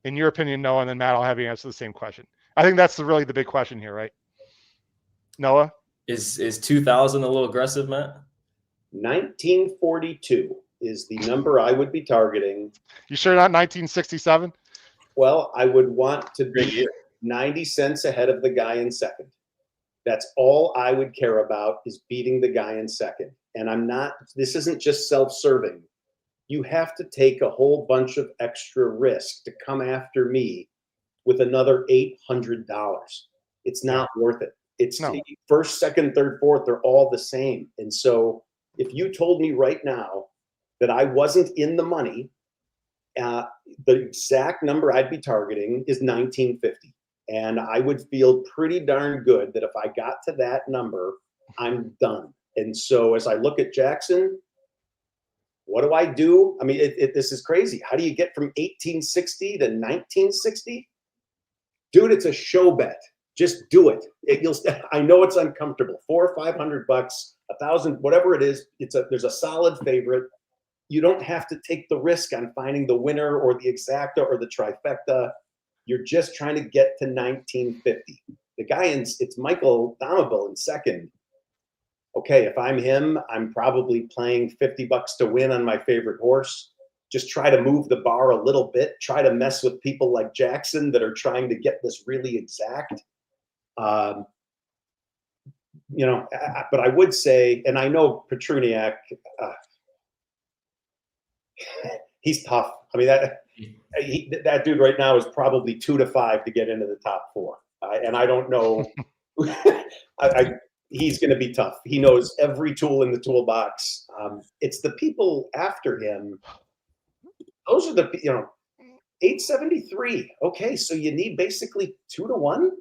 In your opinion, Noah, and then Matt, I'll have you answer the same question. I think that's really the big question here, right? Noah? Is 2,000 a little aggressive, Matt? 1942 is the number I would be targeting. You sure not 1967? Well, I would want to be 90 cents ahead of the guy in second. That's all I would care about is beating the guy in second. And this isn't just self-serving. You have to take a whole bunch of extra risk to come after me with another $800. It's not worth it. It's first, second, third, fourth, they're all the same. And so if you told me right now that I wasn't in the money, the exact number I'd be targeting is 1950. And I would feel pretty darn good that if I got to that number, I'm done. And so as I look at Jackson, what do I do? I mean, this is crazy. How do you get from 1860 to 1960? Dude, it's a show bet. Just do it. I know it's uncomfortable. $400 or $500, $1,000, whatever it is. There's a solid favorite. You don't have to take the risk on finding the winner or the exacta or the trifecta. You're just trying to get to 1950. The guy it's Michael Domabel in second. Okay, if I'm him, I'm probably playing $50 to win on my favorite horse. Just try to move the bar a little bit. Try to mess with people like Jackson that are trying to get this really exact. But I would say, and I know Petruniak, he's tough. I mean, that dude right now is probably 2 to 5 to get into the top 4. And I don't know. He's going to be tough. He knows every tool in the toolbox. It's the people after him. Those are the 873. Okay, so you need basically 2 to 1.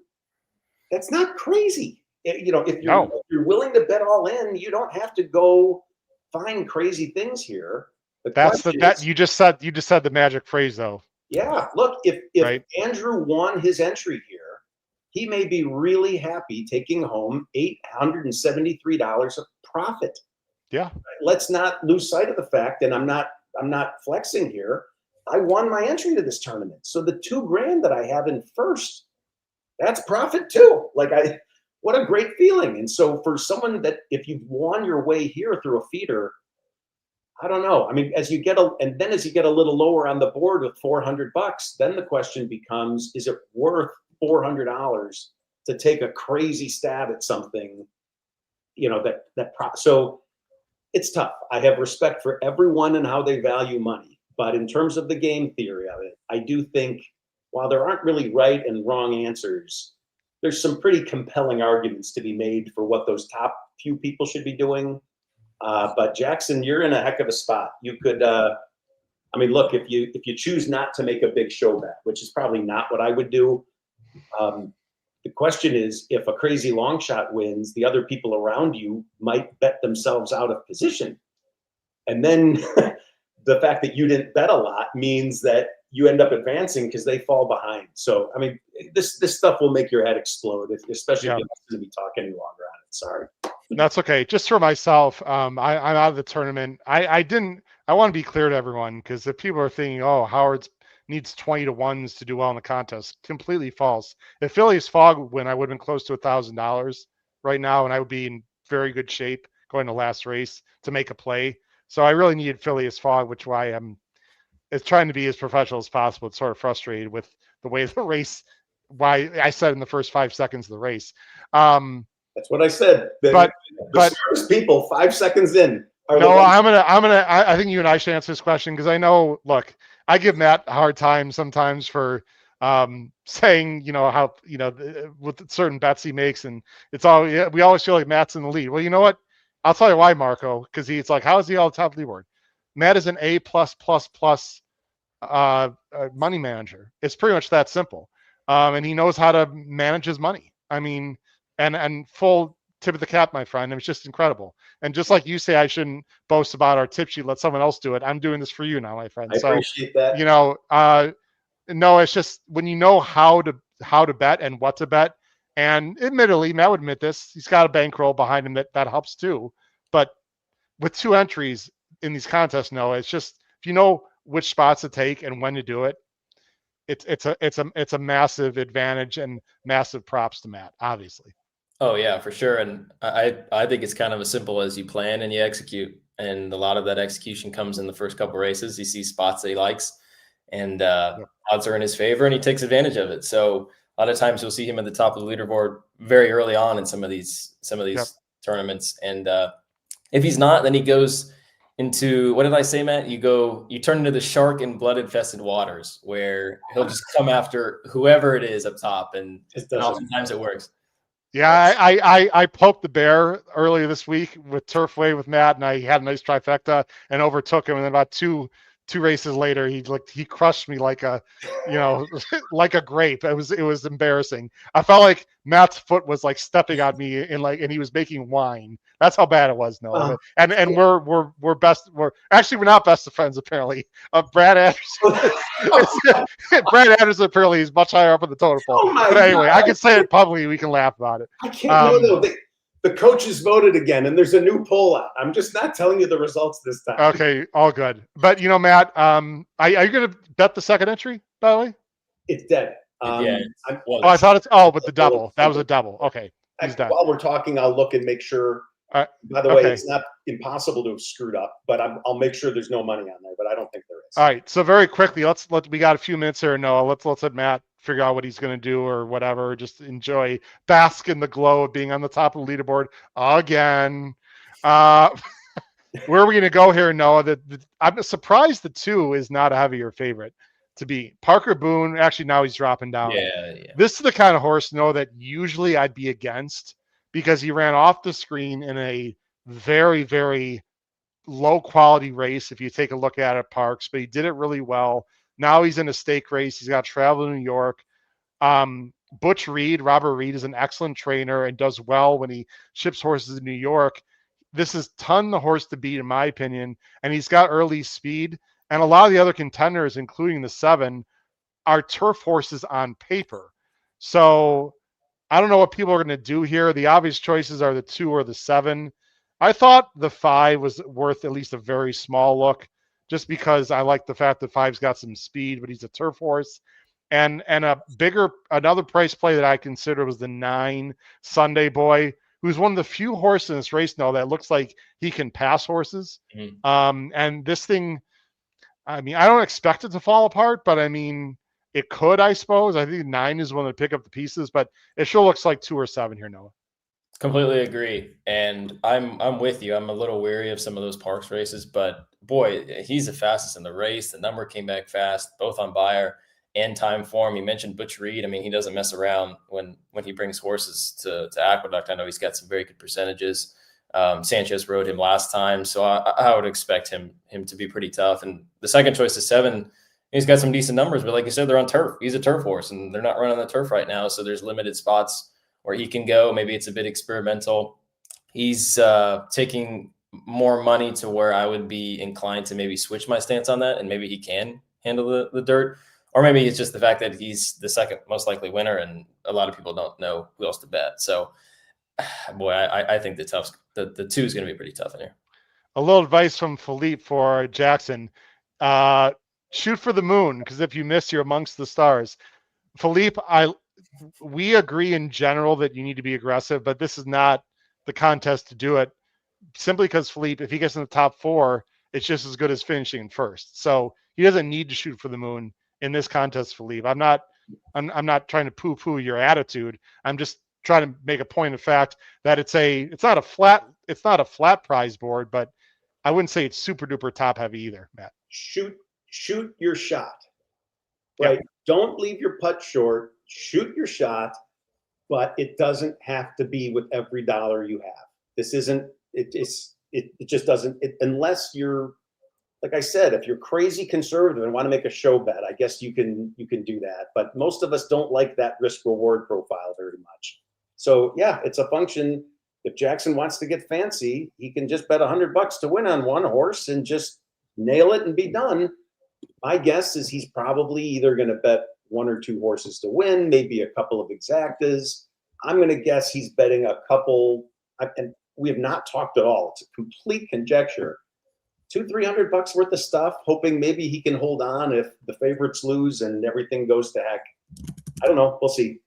That's not crazy. If you're willing to bet all in, you don't have to go find crazy things here. You just said the magic phrase though. Yeah, look, if Andrew won his entry here, he may be really happy taking home $873 of profit. Yeah. Let's not lose sight of the fact, and I'm not flexing here. I won my entry to this tournament. So the $2,000 that I have in first, that's profit too. What a great feeling. And so for someone that if you've won your way here through a feeder, I don't know. I mean, as you get a little lower on the board with $400, then the question becomes, is it worth $400 to take a crazy stab at something, so it's tough. I have respect for everyone and how they value money. But in terms of the game theory of it, I do think while there aren't really right and wrong answers, there's some pretty compelling arguments to be made for what those top few people should be doing. But Jackson, you're in a heck of a spot. You could, look, if you choose not to make a big show bet, which is probably not what I would do. The question is, if a crazy long shot wins, the other people around you might bet themselves out of position. And then the fact that you didn't bet a lot means that you end up advancing because they fall behind. So, I mean, this stuff will make your head explode, especially if you're not going to be talking any longer on it. Sorry. That's okay. Just for myself, I'm out of the tournament. I want to be clear to everyone, because if people are thinking, oh, Howard's needs 20 to 1s to do well in the contest, completely false. If Phillies Fog win, I would have been close to $1,000. right now, and I would be in very good shape going to last race to make a play. So I really needed Phileas Fogg, which why I'm trying to be as professional as possible. It's sort of frustrated with the way the race, why I said in the first 5 seconds of the race. That's what I said. The smartest people 5 seconds in are no, I think you and I should answer this question because I know, look, I give Matt a hard time sometimes for saying, how, with certain bets he makes, and it's all, we always feel like Matt's in the lead. Well, you know what? I'll tell you why, Marco, because it's like, how is he all top of the board? Matt is an A+++ money manager. It's pretty much that simple. And he knows how to manage his money. I mean, and full tip of the cap, my friend. It was just incredible. And just like you say, I shouldn't boast about our tip sheet. Let someone else do it. I'm doing this for you now, my friend. I appreciate that. No, it's just when you know how to bet and what to bet. And admittedly, Matt would admit this, he's got a bankroll behind him that helps too. But with 2 entries in these contests, no, it's just if you know which spots to take and when to do it, it's a massive advantage and massive props to Matt, obviously. Oh yeah, for sure. And I think it's kind of as simple as you plan and you execute. And a lot of that execution comes in the first couple races. He sees spots that he likes, and odds are in his favor, and he takes advantage of it. So a lot of times you'll see him at the top of the leaderboard very early on in some of these tournaments. And if he's not, then he goes into, what did I say, Matt? You turn into the shark in blood infested waters, where he'll just come after whoever it is up top, and oftentimes it works. Yeah, I poked the bear earlier this week with Turfway with Matt, and I had a nice trifecta and overtook him. And then about two races later, he crushed me like a, like a grape. It was embarrassing. I felt like Matt's foot was like stepping on me and he was making wine. That's how bad it was. No, and we're best. We're not best of friends apparently. Brad Anderson. Brad Anderson apparently is much higher up in the totem pole. But anyway, God. I can say it publicly. We can laugh about it. I can't know. The coaches voted again, and there's a new poll out. I'm just not telling you the results this time. Okay, all good. But Matt, are you going to bet the second entry? By the way, it's dead. I thought it's but the double. That was a double. Okay, he's done. While we're talking, I'll look and make sure. By the way, it's not impossible to have screwed up, but I'll make sure there's no money on there. But I don't think there is. All right. So very quickly, we got a few minutes here. Noah, let's let Matt figure out what he's going to do or whatever. Just bask in the glow of being on the top of the leaderboard again. Where are we going to go here, Noah? I'm surprised the 2 is not a heavier favorite to be. Parker Boone, actually now he's dropping down. Yeah. This is the kind of horse, Noah, that usually I'd be against because he ran off the screen in a very, very low quality race if you take a look at it, Parks, but he did it really well. Now he's in a stake race. He's got to travel to New York. Butch Reed, Robert Reed, is an excellent trainer and does well when he ships horses to New York. This is the horse to beat, in my opinion, and he's got early speed. And a lot of the other contenders, including the 7, are turf horses on paper. So I don't know what people are going to do here. The obvious choices are the 2 or the 7. I thought the 5 was worth at least a very small look, just because I like the fact that 5's got some speed, but he's a turf horse. And another price play that I consider was the 9 Sunday Boy, who's one of the few horses in this race now that looks like he can pass horses. Mm-hmm. And this thing, I don't expect it to fall apart, but it could, I suppose. I think 9 is one to pick up the pieces, but it sure looks like 2 or 7 here, Noah. Completely agree. And I'm with you. I'm a little weary of some of those Parks races, but boy, he's the fastest in the race. The number came back fast, both on buyer and time form. You mentioned Butch Reed. He doesn't mess around when he brings horses to Aqueduct. I know he's got some very good percentages. Sanchez rode him last time, so I would expect him to be pretty tough. And the second choice is 7. He's got some decent numbers, but like you said, they're on turf. He's a turf horse, and they're not running the turf right now, so there's limited spots where he can go. Maybe it's a bit experimental. He's taking more money to where I would be inclined to maybe switch my stance on that, and maybe he can handle the dirt. Or maybe it's just the fact that he's the second most likely winner, and a lot of people don't know who else to bet. So, boy, I think the 2 is going to be pretty tough in here. A little advice from Philippe for Jackson. Shoot for the moon, because if you miss, you're amongst the stars. Philippe, we agree in general that you need to be aggressive, but this is not the contest to do it. Simply because Philippe, if he gets in the top 4, it's just as good as finishing in first. So he doesn't need to shoot for the moon in this contest, Philippe. I'm not trying to poo-poo your attitude. I'm just trying to make a point of fact that it's not a flat prize board, but I wouldn't say it's super duper top heavy either, Matt. Shoot your shot. Right. Yep. Don't leave your putt short. Shoot your shot, but it doesn't have to be with every dollar you have. This isn't. It just doesn't. Unless you're, like I said, if you're crazy conservative and want to make a show bet, I guess you can do that. But most of us don't like that risk reward profile very much. So yeah, it's a function. If Jackson wants to get fancy, he can just bet $100 to win on one horse and just nail it and be done. My guess is he's probably either going to bet 1 or 2 horses to win, maybe a couple of exactas. I'm going to guess he's betting a couple, and we have not talked at all. It's a complete conjecture. $200-300 worth of stuff, hoping maybe he can hold on if the favorites lose and everything goes to heck. I don't know. We'll see.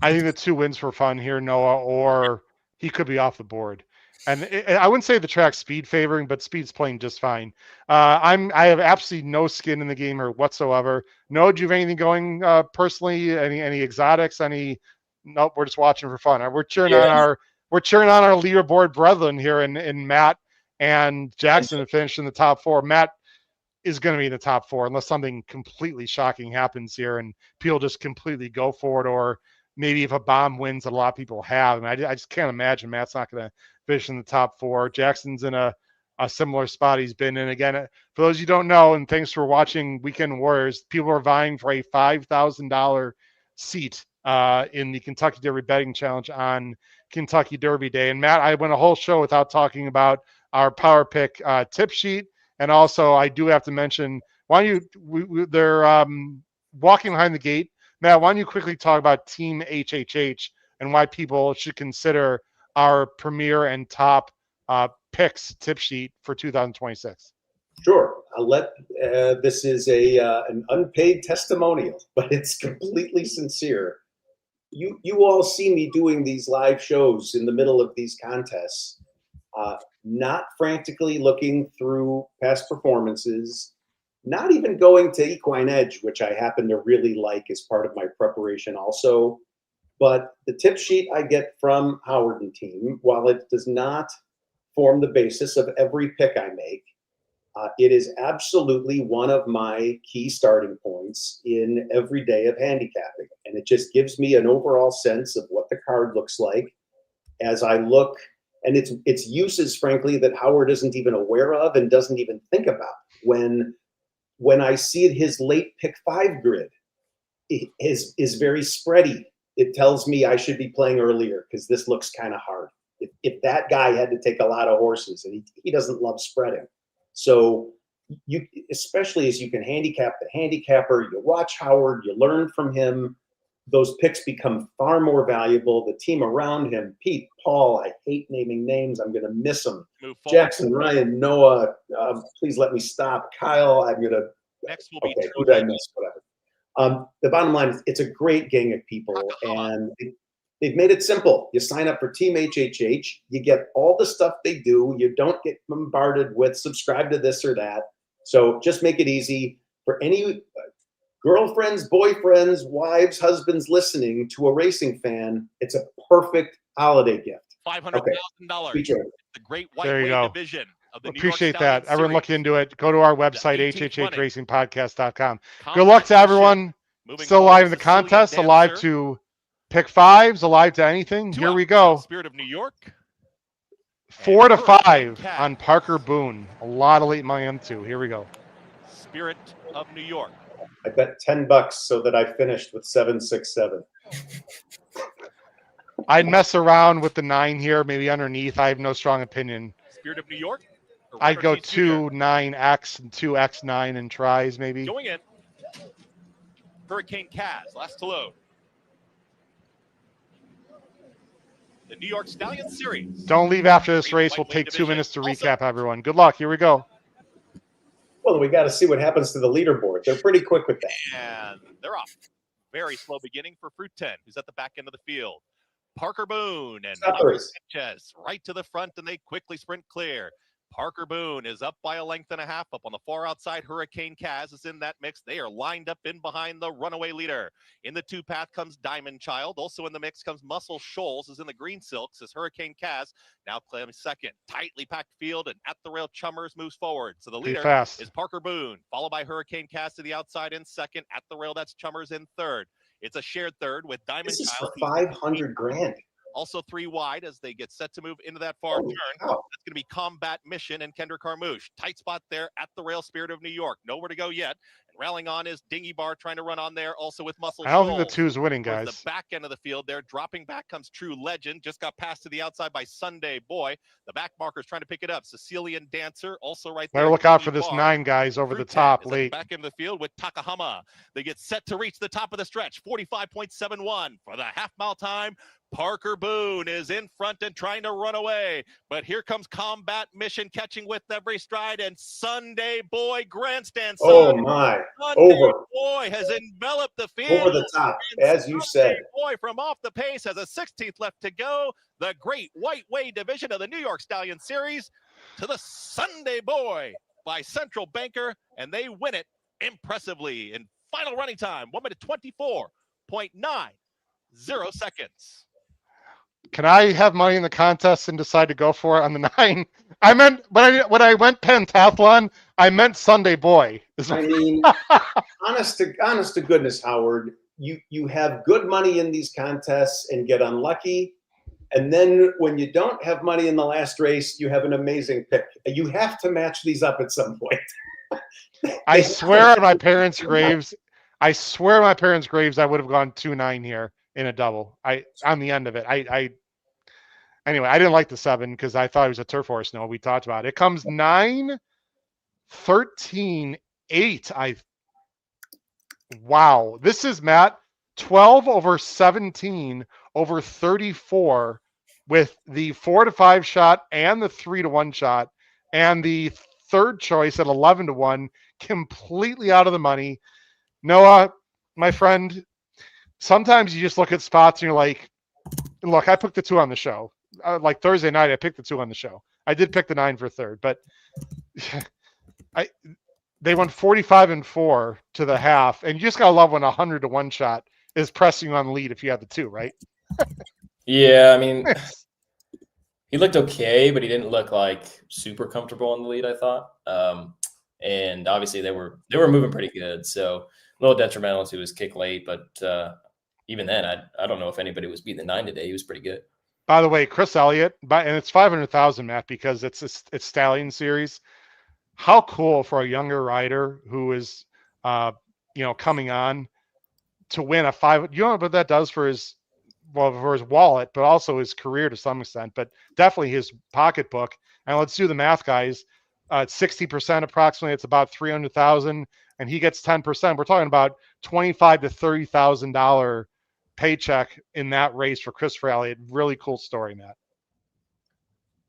I think the 2 wins for fun here, Noah, or he could be off the board. And I wouldn't say the track's speed favoring, but speed's playing just fine. I have absolutely no skin in the game or whatsoever. No, do you have anything going personally? Any exotics? Nope. We're just watching for fun. We're cheering on our leaderboard brethren here in Matt and Jackson to finish in the top 4. Matt is going to be in the top 4 unless something completely shocking happens here and people just completely go for it, or maybe if a bomb wins that a lot of people have. I just can't imagine Matt's not going to finish in the top 4. Jackson's in a similar spot he's been in. Again, for those you don't know, and thanks for watching Weekend Warriors, people are vying for a $5,000 seat in the Kentucky Derby Betting Challenge on Kentucky Derby Day. And Matt, I went a whole show without talking about our Power Pick tip sheet. And also, I do have to mention, they're walking behind the gate. Matt, why don't you quickly talk about Team HHH and why people should consider our premier and top picks tip sheet for 2026? Sure. I'll let this is an unpaid testimonial, but it's completely sincere. You all see me doing these live shows in the middle of these contests, not frantically looking through past performances, not even going to Equine Edge, which I happen to really like as part of my preparation also. But the tip sheet I get from Howard and team, while it does not form the basis of every pick I make, it is absolutely one of my key starting points in every day of handicapping. And it just gives me an overall sense of what the card looks like as I look. And it's uses, frankly, that Howard isn't even aware of and doesn't even think about. When I see his late pick 5 grid, it is very spready. It tells me I should be playing earlier because this looks kind of hard. If that guy had to take a lot of horses, and he doesn't love spreading. So you, especially as you can handicap the handicapper, you watch Howard, you learn from him. Those picks become far more valuable. The team around him, Pete, Paul, I hate naming names. I'm going to miss them. Jackson, Ryan, Noah, please let me stop. Kyle, I'm going to. Next will be okay, who did I miss? Whatever. The bottom line is it's a great gang of people, and they've made it simple. You sign up for Team HHH, you get all the stuff they do. You don't get bombarded with subscribe to this or that. So just make it easy for any girlfriends, boyfriends, wives, husbands listening to a racing fan. It's a perfect holiday gift. $500,000. The Great Whiteway Division of the Appreciate New York that. Everyone look into it. Go to our website, hhhracingpodcast.com. Good luck to everyone still alive in the contest, alive to pick 5s, alive to anything. Here we go. Spirit of New York. 4 to 5 on Parker Boone. A lot of late money on 2. Here we go. Spirit of New York. I bet $10 so that I finished with 767. I'd mess around with the 9 here, maybe underneath. I have no strong opinion. Spirit of New York. I'd go 2 9X and 2 X9 and tries maybe. Going in. Hurricane Kaz, last to load. The New York Stallion Series. Don't leave after this race. We'll take 2 minutes to recap, everyone. Good luck. Here we go. Well, we got to see what happens to the leaderboard. They're pretty quick with that. And they're off. Very slow beginning for Fruit 10, who's at the back end of the field. Parker Boone and Stoppers. Sanchez right to the front, and they quickly sprint clear. Parker Boone is up by a length and a half. Up on the far outside, Hurricane Kaz is in that mix. They are lined up in behind the runaway leader. In the two path comes Diamond Child. Also in the mix comes Muscle Shoals, is in the green silks as Hurricane Kaz now claims second. Tightly packed field, and At the Rail Chummers moves forward. So the leader is Parker Boone, followed by Hurricane Kaz to the outside in second. At the Rail, that's Chummers in third. It's a shared third with Diamond This is Child. for 500 grand. Also 3 wide as they get set to move into that far turn. That's going to be Combat Mission and Kendrick Carmouche. Tight spot there at the Rail, Spirit of New York. Nowhere to go yet. And rallying on is Dingy Bar trying to run on there, also with Muscle I don't Shoals. think the two's winning, guys. Towards the back end of the field there. Dropping back comes True Legend. Just got passed to the outside by Sunday Boy. The back marker's trying to pick it up. Sicilian Dancer also right there. Better look out for this 9, guys, over the top late. Back into the field with Takahama. They get set to reach the top of the stretch. 45.71 for the half-mile time. Parker Boone is in front and trying to run away, but here comes Combat Mission catching with every stride, and Sunday Boy grandstand. Oh my! Sunday Boy has enveloped the field over the top, as you said. Boy from off the pace has a 16th left to go. The Great White Way division of the New York Stallion Series to the Sunday Boy by Central Banker, and they win it impressively in final running time, 1 minute 24.90 seconds. Can I have money in the contest and decide to go for it on the 9? I meant when I went pentathlon, I meant Sunday Boy. I mean, honest to goodness, Howard, you have good money in these contests and get unlucky, and then when you don't have money in the last race, you have an amazing pick. You have to match these up at some point. I swear on my parents' graves. I would have gone 2-9 here in a double. On the end of it. Anyway, I didn't like the 7 because I thought it was a turf horse. No, we talked about it. It comes 9, 13, 8. Wow. This is, Matt, 12 over 17 over 34 with the 4-5 shot and the 3-1 shot and the third choice at 11-1, completely out of the money. Noah, my friend, sometimes you just look at spots and you're like, look, I picked the 2 on the show. Like Thursday night, I picked the 2 on the show. I did pick the 9 for third, but they went 45-4 to the half, and you just gotta love when 100-1 shot is pressing you on the lead if you have the 2, right? Yeah, I mean, he looked okay, but he didn't look like super comfortable on the lead, I thought. And obviously they were moving pretty good, so a little detrimental to his kick late, but even then, I don't know if anybody was beating the 9 today. He was pretty good. By the way, Chris Elliott, and it's 500,000, Matt, because it's Stallion Series. How cool for a younger rider who is, coming on to win a 5. You know what that does for his wallet, but also his career to some extent, but definitely his pocketbook. And let's do the math, guys. 60% approximately, it's about 300,000, and he gets 10%. We're talking about $25,000 to $30,000 paycheck in that race for Christopher Elliott. Really cool story, Matt.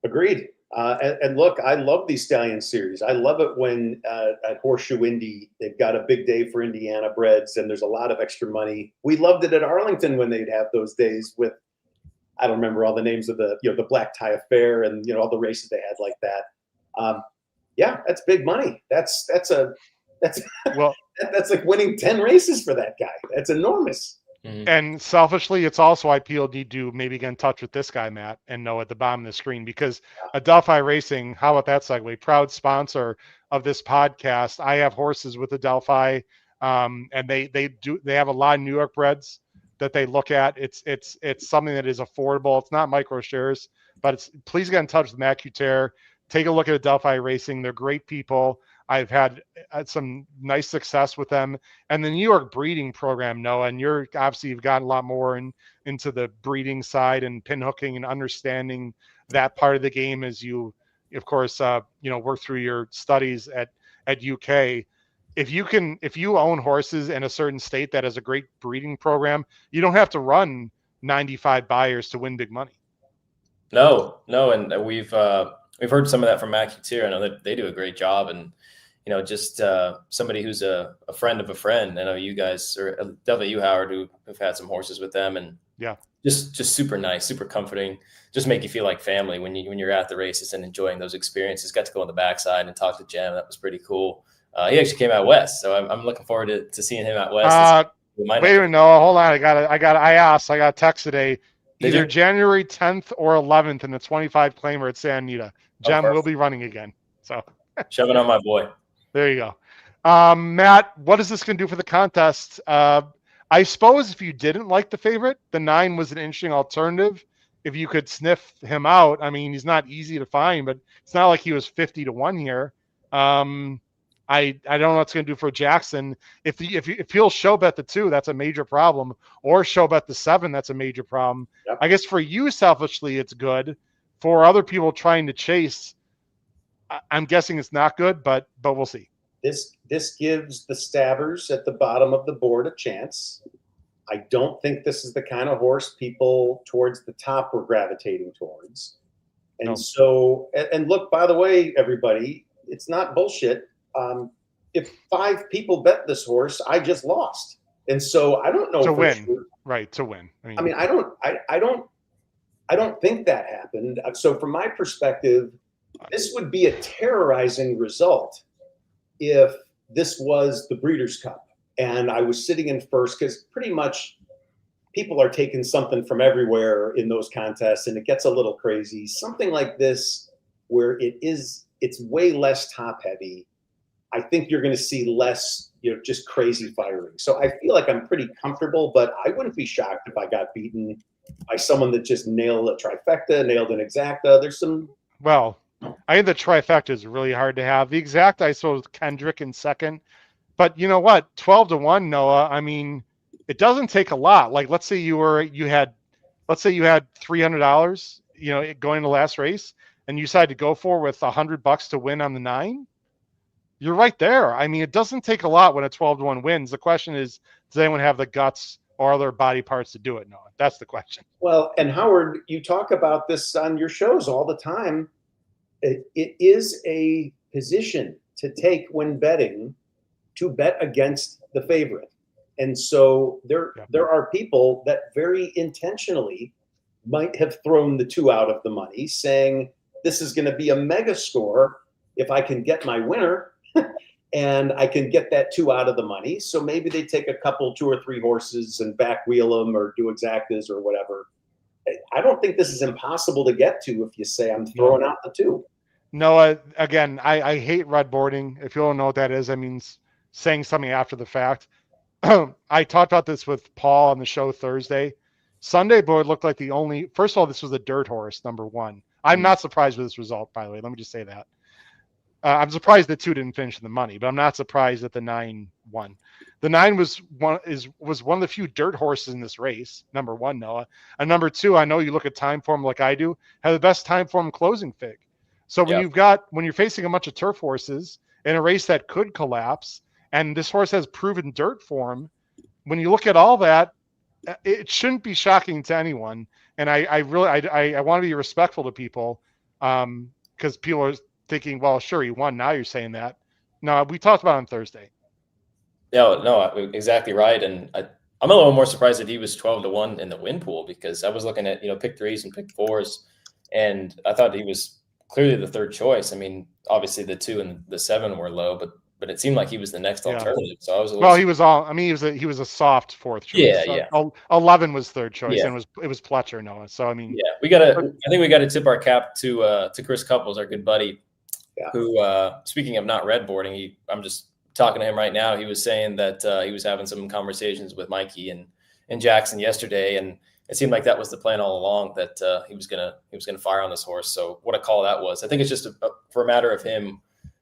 Agreed. And look, I love these Stallion Series. I love it when at Horseshoe Indy, they've got a big day for Indiana breds and there's a lot of extra money. We loved it at Arlington when they'd have those days with, I don't remember all the names of the Black Tie Affair and, all the races they had like that. Yeah, that's big money. That's like winning 10 races for that guy. That's enormous. And selfishly, it's also I feel need to maybe get in touch with this guy, Matt, and Noah at the bottom of the screen, because Adelphi Racing, how about that segue? Proud sponsor of this podcast. I have horses with Adelphi, and they have a lot of New York breds that they look at. It's something that is affordable. It's not micro shares, but please get in touch with Matt Couture. Take a look at Adelphi Racing. They're great people. I've had some nice success with them, and the New York breeding program, Noah, and you've gotten a lot more into the breeding side and pin hooking and understanding that part of the game as you, of course, work through your studies at UK. If you own horses in a certain state that has a great breeding program, you don't have to run 95 buyers to win big money. No, and we've heard some of that from Matt Couture. I know that they do a great job, and just somebody who's a friend of a friend. I know you guys, or definitely you, Howard, who have had some horses with them, and just super nice, super comforting. Just make you feel like family when you're at the races and enjoying those experiences. Got to go on the backside and talk to Jem. That was pretty cool. He actually came out west, so I'm looking forward to seeing him out west. Wait a minute, no, hold on. I asked. I got a text today. Either January 10th or 11th in the 25 claimer at Santa Anita. Jem will be running again. So shove it on my boy. There you go. Matt, what is this going to do for the contest? I suppose if you didn't like the favorite, the 9 was an interesting alternative. If you could sniff him out, I mean, he's not easy to find, but it's not like he was 50-1 here. I don't know what it's going to do for Jackson. If he'll show bet the 2, that's a major problem, or show bet the 7, that's a major problem. Yep. I guess for you, selfishly, it's good. For other people trying to chase, I'm guessing it's not good, but we'll see. This gives the stabbers at the bottom of the board a chance. I don't think this is the kind of horse people towards the top were gravitating towards. And so, and look, by the way, everybody, it's not bullshit. If 5 people bet this horse, I just lost. And so I don't know to win, sure. Right? To win. I mean, I don't think that happened. So from my perspective, this would be a terrorizing result if this was the Breeders' Cup and I was sitting in first, because pretty much people are taking something from everywhere in those contests and it gets a little crazy. Something like this where it's way less top heavy. I think you're going to see less, just crazy firing. So I feel like I'm pretty comfortable, but I wouldn't be shocked if I got beaten by someone that just nailed a trifecta, nailed an exacta. There's some. Well, I think the trifecta is really hard to have. The exacta, I suppose, Kendrick in second. But you know what? 12-1, Noah. I mean, it doesn't take a lot. Like, let's say you had $300, going to last race, and you decided to go for with $100 to win on the 9. You're right there. I mean, it doesn't take a lot when a 12-1 wins. The question is, does anyone have the guts or other body parts to do it? No, that's the question. Well, and Howard, you talk about this on your shows all the time. It is a position to take when betting, to bet against the favorite. And so there are people that very intentionally might have thrown the 2 out of the money, saying this is going to be a mega score if I can get my winner. And I can get that 2 out of the money. So maybe they take a couple, 2 or 3 horses and back wheel them or do exactas or whatever. I don't think this is impossible to get to if you say I'm throwing out the 2. No, again, I hate red boarding. If you don't know what that is, that means saying something after the fact. I talked about this with Paul on the show Thursday. Sunday board looked like first of all, this was a dirt horse, number 1. I'm not surprised with this result, by the way. Let me just say that. I'm surprised the 2 didn't finish in the money, but I'm not surprised that the 9 won. The 9 was one of the few dirt horses in this race. Number 1, Noah, and number 2, I know you look at time form like I do, have the best time form closing fig. So when you're facing a bunch of turf horses in a race that could collapse, and this horse has proven dirt form, when you look at all that, it shouldn't be shocking to anyone. And I want to be respectful to people, because people are thinking, well, sure, he won. Now you're saying that. No, we talked about it on Thursday. No, exactly right. And I'm a little more surprised that he was 12-1 in the win pool, because I was looking at, pick 3s and pick 4s, and I thought he was clearly the third choice. I mean, obviously the 2 and the 7 were low, but it seemed like he was the next alternative. So I was he was he was a soft 4th choice. Yeah. 11 was third choice, and it was Pletcher, Noah. So I mean, I think we got to tip our cap to Chris Couples, our good buddy. Yeah. Who, speaking of not red boarding, I'm just talking to him right now. He was saying that he was having some conversations with Mikey and Jackson yesterday, and it seemed like that was the plan all along, that he was gonna fire on this horse. So what a call that was. I think it's just for a matter of him,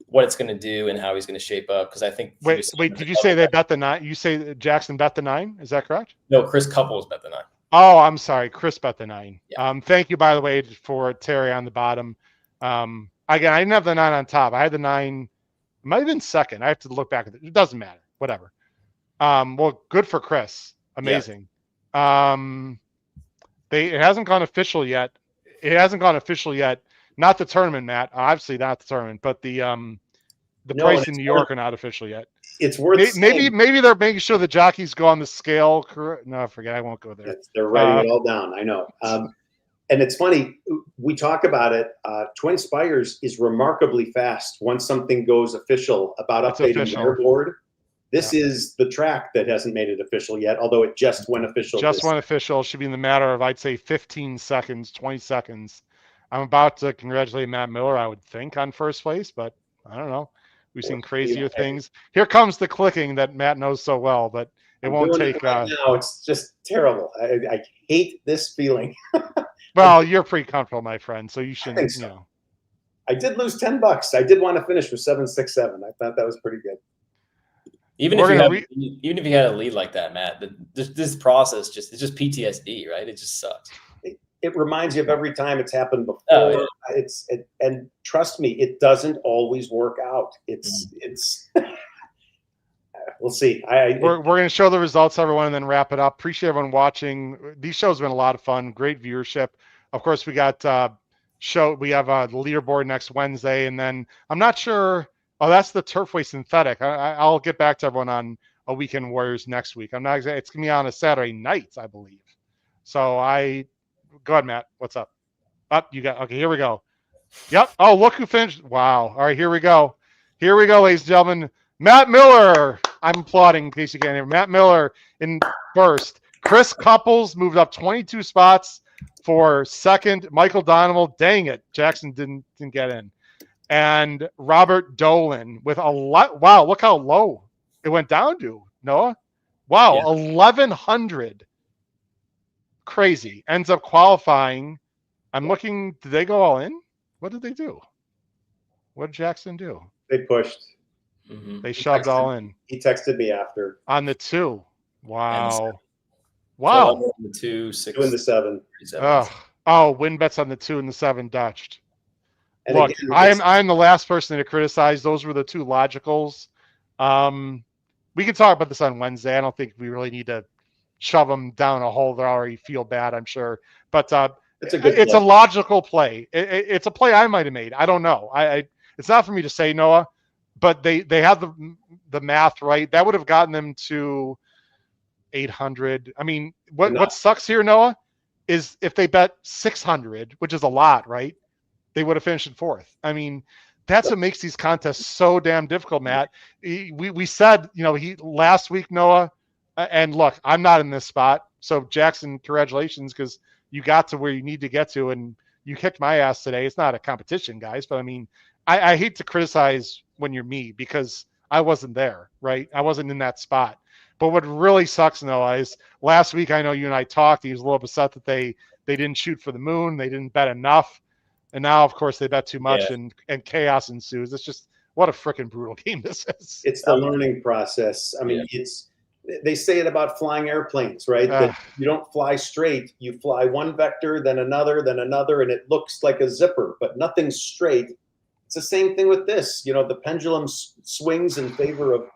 what it's going to do and how he's going to shape up. Because I think wait, did you say they bet the 9? You say Jackson bet the 9? Is that correct? No, Chris Couples bet the 9. Oh, I'm sorry, Chris bet the 9. Yeah. Thank you, by the way, for Terry on the bottom. Again, I didn't have the 9 on top. I had the 9. It might have been second. I have to look back at it. It doesn't matter. Whatever. Well, good for Chris. Amazing. Yeah. It hasn't gone official yet. Not the tournament, Matt. Obviously not the tournament, but the The No, price and in it's New York are not official yet. It's worth Maybe they're making sure the jockeys go on the scale. No, forget. I won't go there. They're writing it all down. I know. And it's funny. We talk about it. Twinspires is remarkably fast once something goes official about updating their board. This is the track that hasn't made it official yet, although it just went official. Just went official. Should be in the matter of, I'd say, 15 seconds, 20 seconds. I'm about to congratulate Matt Miller, I would think, on first place, but I don't know. We've seen crazier things. Here comes the clicking that Matt knows so well, but it won't take. Right now, it's just terrible. I hate this feeling. Well, you're pretty comfortable, my friend, so you shouldn't. So. You know. I did lose $10. I did want to finish with 767. I thought that was pretty good. Even if you had a lead like that, Matt, this process it's just PTSD, right? It just sucks. It reminds you of every time it's happened before. And trust me, it doesn't always work out. It's we'll see. We're going to show the results, everyone, and then wrap it up. Appreciate everyone watching. These shows have been a lot of fun. Great viewership. Of course, we got we have the leaderboard next Wednesday, and then I'm not sure. Oh, that's the Turfway Synthetic. I'll get back to everyone on a Weekend Warriors next week. I'm not exactly. It's going to be on a Saturday night, I believe. So go ahead, Matt. What's up? You got, okay, here we go. Yep. Oh, look who finished. Wow. All right, here we go. Here we go, ladies and gentlemen. Matt Miller. I'm applauding in case you can't hear. Matt Miller in first. Chris Couples moved up 22 spots for second. Michael Donovan. Dang it. Jackson didn't get in. And Robert Dolan with a lot. Wow, look how low it went down to, Noah. Wow, yeah. 1,100. Crazy. Ends up qualifying. I'm looking. Did they go all in? What did they do? What did Jackson do? They pushed. Mm-hmm. They shoved all in. He texted me after. On the 2. Wow. Wow. So the 2, 6, 2 and the 7. Win bets on the 2 and the 7 Dutched. And look, again, I'm the last person to criticize. Those were the 2 logicals. We can talk about this on Wednesday. I don't think we really need to shove them down a hole. They already feel bad, I'm sure. But it's a logical play. It's a play I might have made. I don't know. It's not for me to say, Noah, but they had the math right. That would have gotten them to 800. I mean, what sucks here, Noah, is if they bet 600, which is a lot, right? They would have finished in 4th. I mean, that's what makes these contests so damn difficult, Matt. We said, last week, Noah, and look, I'm not in this spot. So Jackson, congratulations, because you got to where you need to get to, and you kicked my ass today. It's not a competition, guys, but I mean, I hate to criticize when you're me because I wasn't there, right? I wasn't in that spot. But what really sucks, Noah, is last week, I know you and I talked, he was a little upset that they didn't shoot for the moon. They didn't bet enough. And now, of course, they bet too much and chaos ensues. It's just, what a freaking brutal game this is. It's the learning process. I mean, they say it about flying airplanes, right? That you don't fly straight. You fly one vector, then another, and it looks like a zipper, but nothing's straight. It's the same thing with this. The pendulum swings in favor of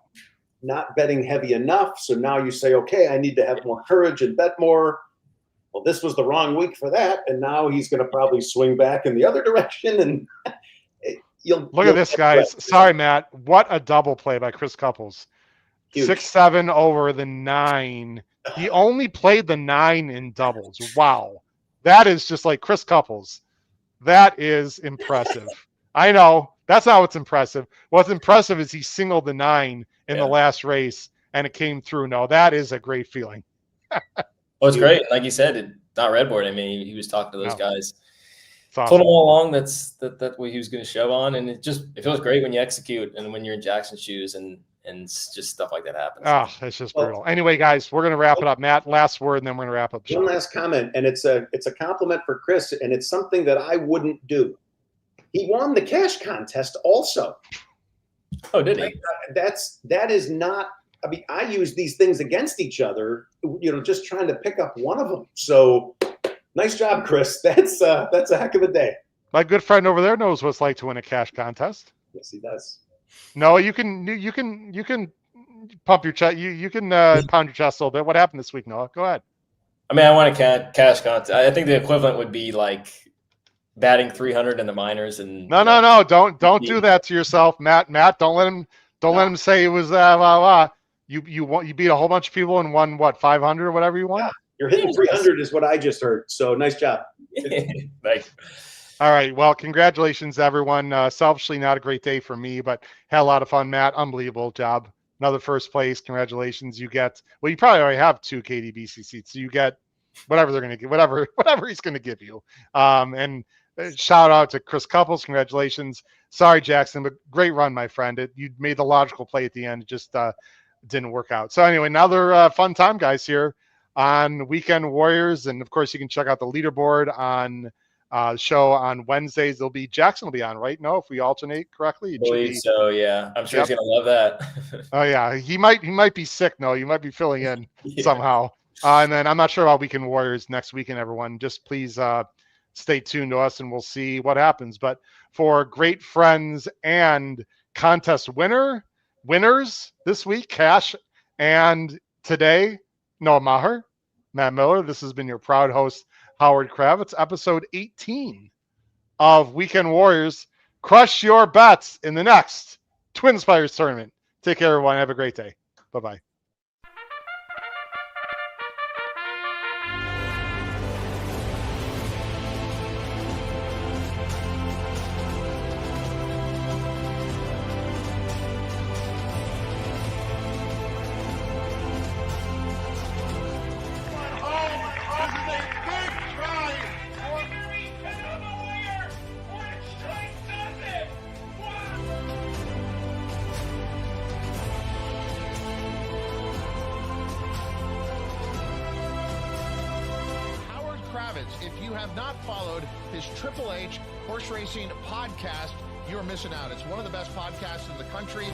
not betting heavy enough. So now you say, okay, I need to have more courage and bet more. Well, this was the wrong week for that, and now he's going to probably swing back in the other direction. And look at this, guys. Sorry, Matt. What a double play by Chris Couples. 6-7 over the 9. He only played the 9 in doubles. Wow, that is just like Chris Couples. That is impressive. I know that's not what's impressive. What's impressive is he singled the 9 in the last race, and it came through. No, that is a great feeling. Well, it's great. Like you said, not Redboard. I mean, he was talking to those guys. Awesome. Told them all along that's what he was going to shove on, and it feels great when you execute and when you're in Jackson's shoes and just stuff like that happens. Oh, it's just brutal. Anyway, guys, we're going to wrap it up. Matt, last word, and then we're going to wrap up the show. One last comment, and it's a compliment for Chris, and it's something that I wouldn't do. He won the cash contest also. Oh, did he? That is not. I mean, I use these things against each other, just trying to pick up one of them. So nice job, Chris. That's a heck of a day. My good friend over there knows what it's like to win a cash contest. Yes, he does. No, you can pump your chest. You can pound your chest a little bit. What happened this week, Noah? Go ahead. I mean, I want a cash contest. I think the equivalent would be like batting 300 in the minors. And No. Don't do that to yourself, Matt. Don't let him say it was You beat a whole bunch of people and won what, 500 or whatever you won. Yeah, you're hitting 300 is what I just heard. So nice job. Thank you. All right. Well, congratulations, everyone. Selfishly, not a great day for me, but had a lot of fun, Matt. Unbelievable job. Another first place. Congratulations. You probably already have 2 Kdbc seats. So you get whatever they're going to give, whatever he's going to give you. And shout out to Chris Couples. Congratulations. Sorry, Jackson, but great run, my friend. You made the logical play at the end. It just didn't work out. So anyway, another fun time, guys, here on Weekend Warriors. And of course, you can check out the leaderboard on show on Wednesdays. Jackson will be on, right? No, if we alternate correctly. I believe so, yeah. I'm sure he's gonna love that. Oh yeah, he might be sick. No, he might be filling in somehow. And then I'm not sure about Weekend Warriors next weekend. Everyone, just please stay tuned to us, and we'll see what happens. But for great friends and contest winners this week, Cash, and today, Noah Maher, Matt Miller. This has been your proud host, Howard Kravitz, episode 18 of Weekend Warriors. Crush your bets in the next Twinspires tournament. Take care, everyone. Have a great day. Bye-bye. If you have not followed his Triple H horse racing podcast, you're missing out. It's one of the best podcasts in the country.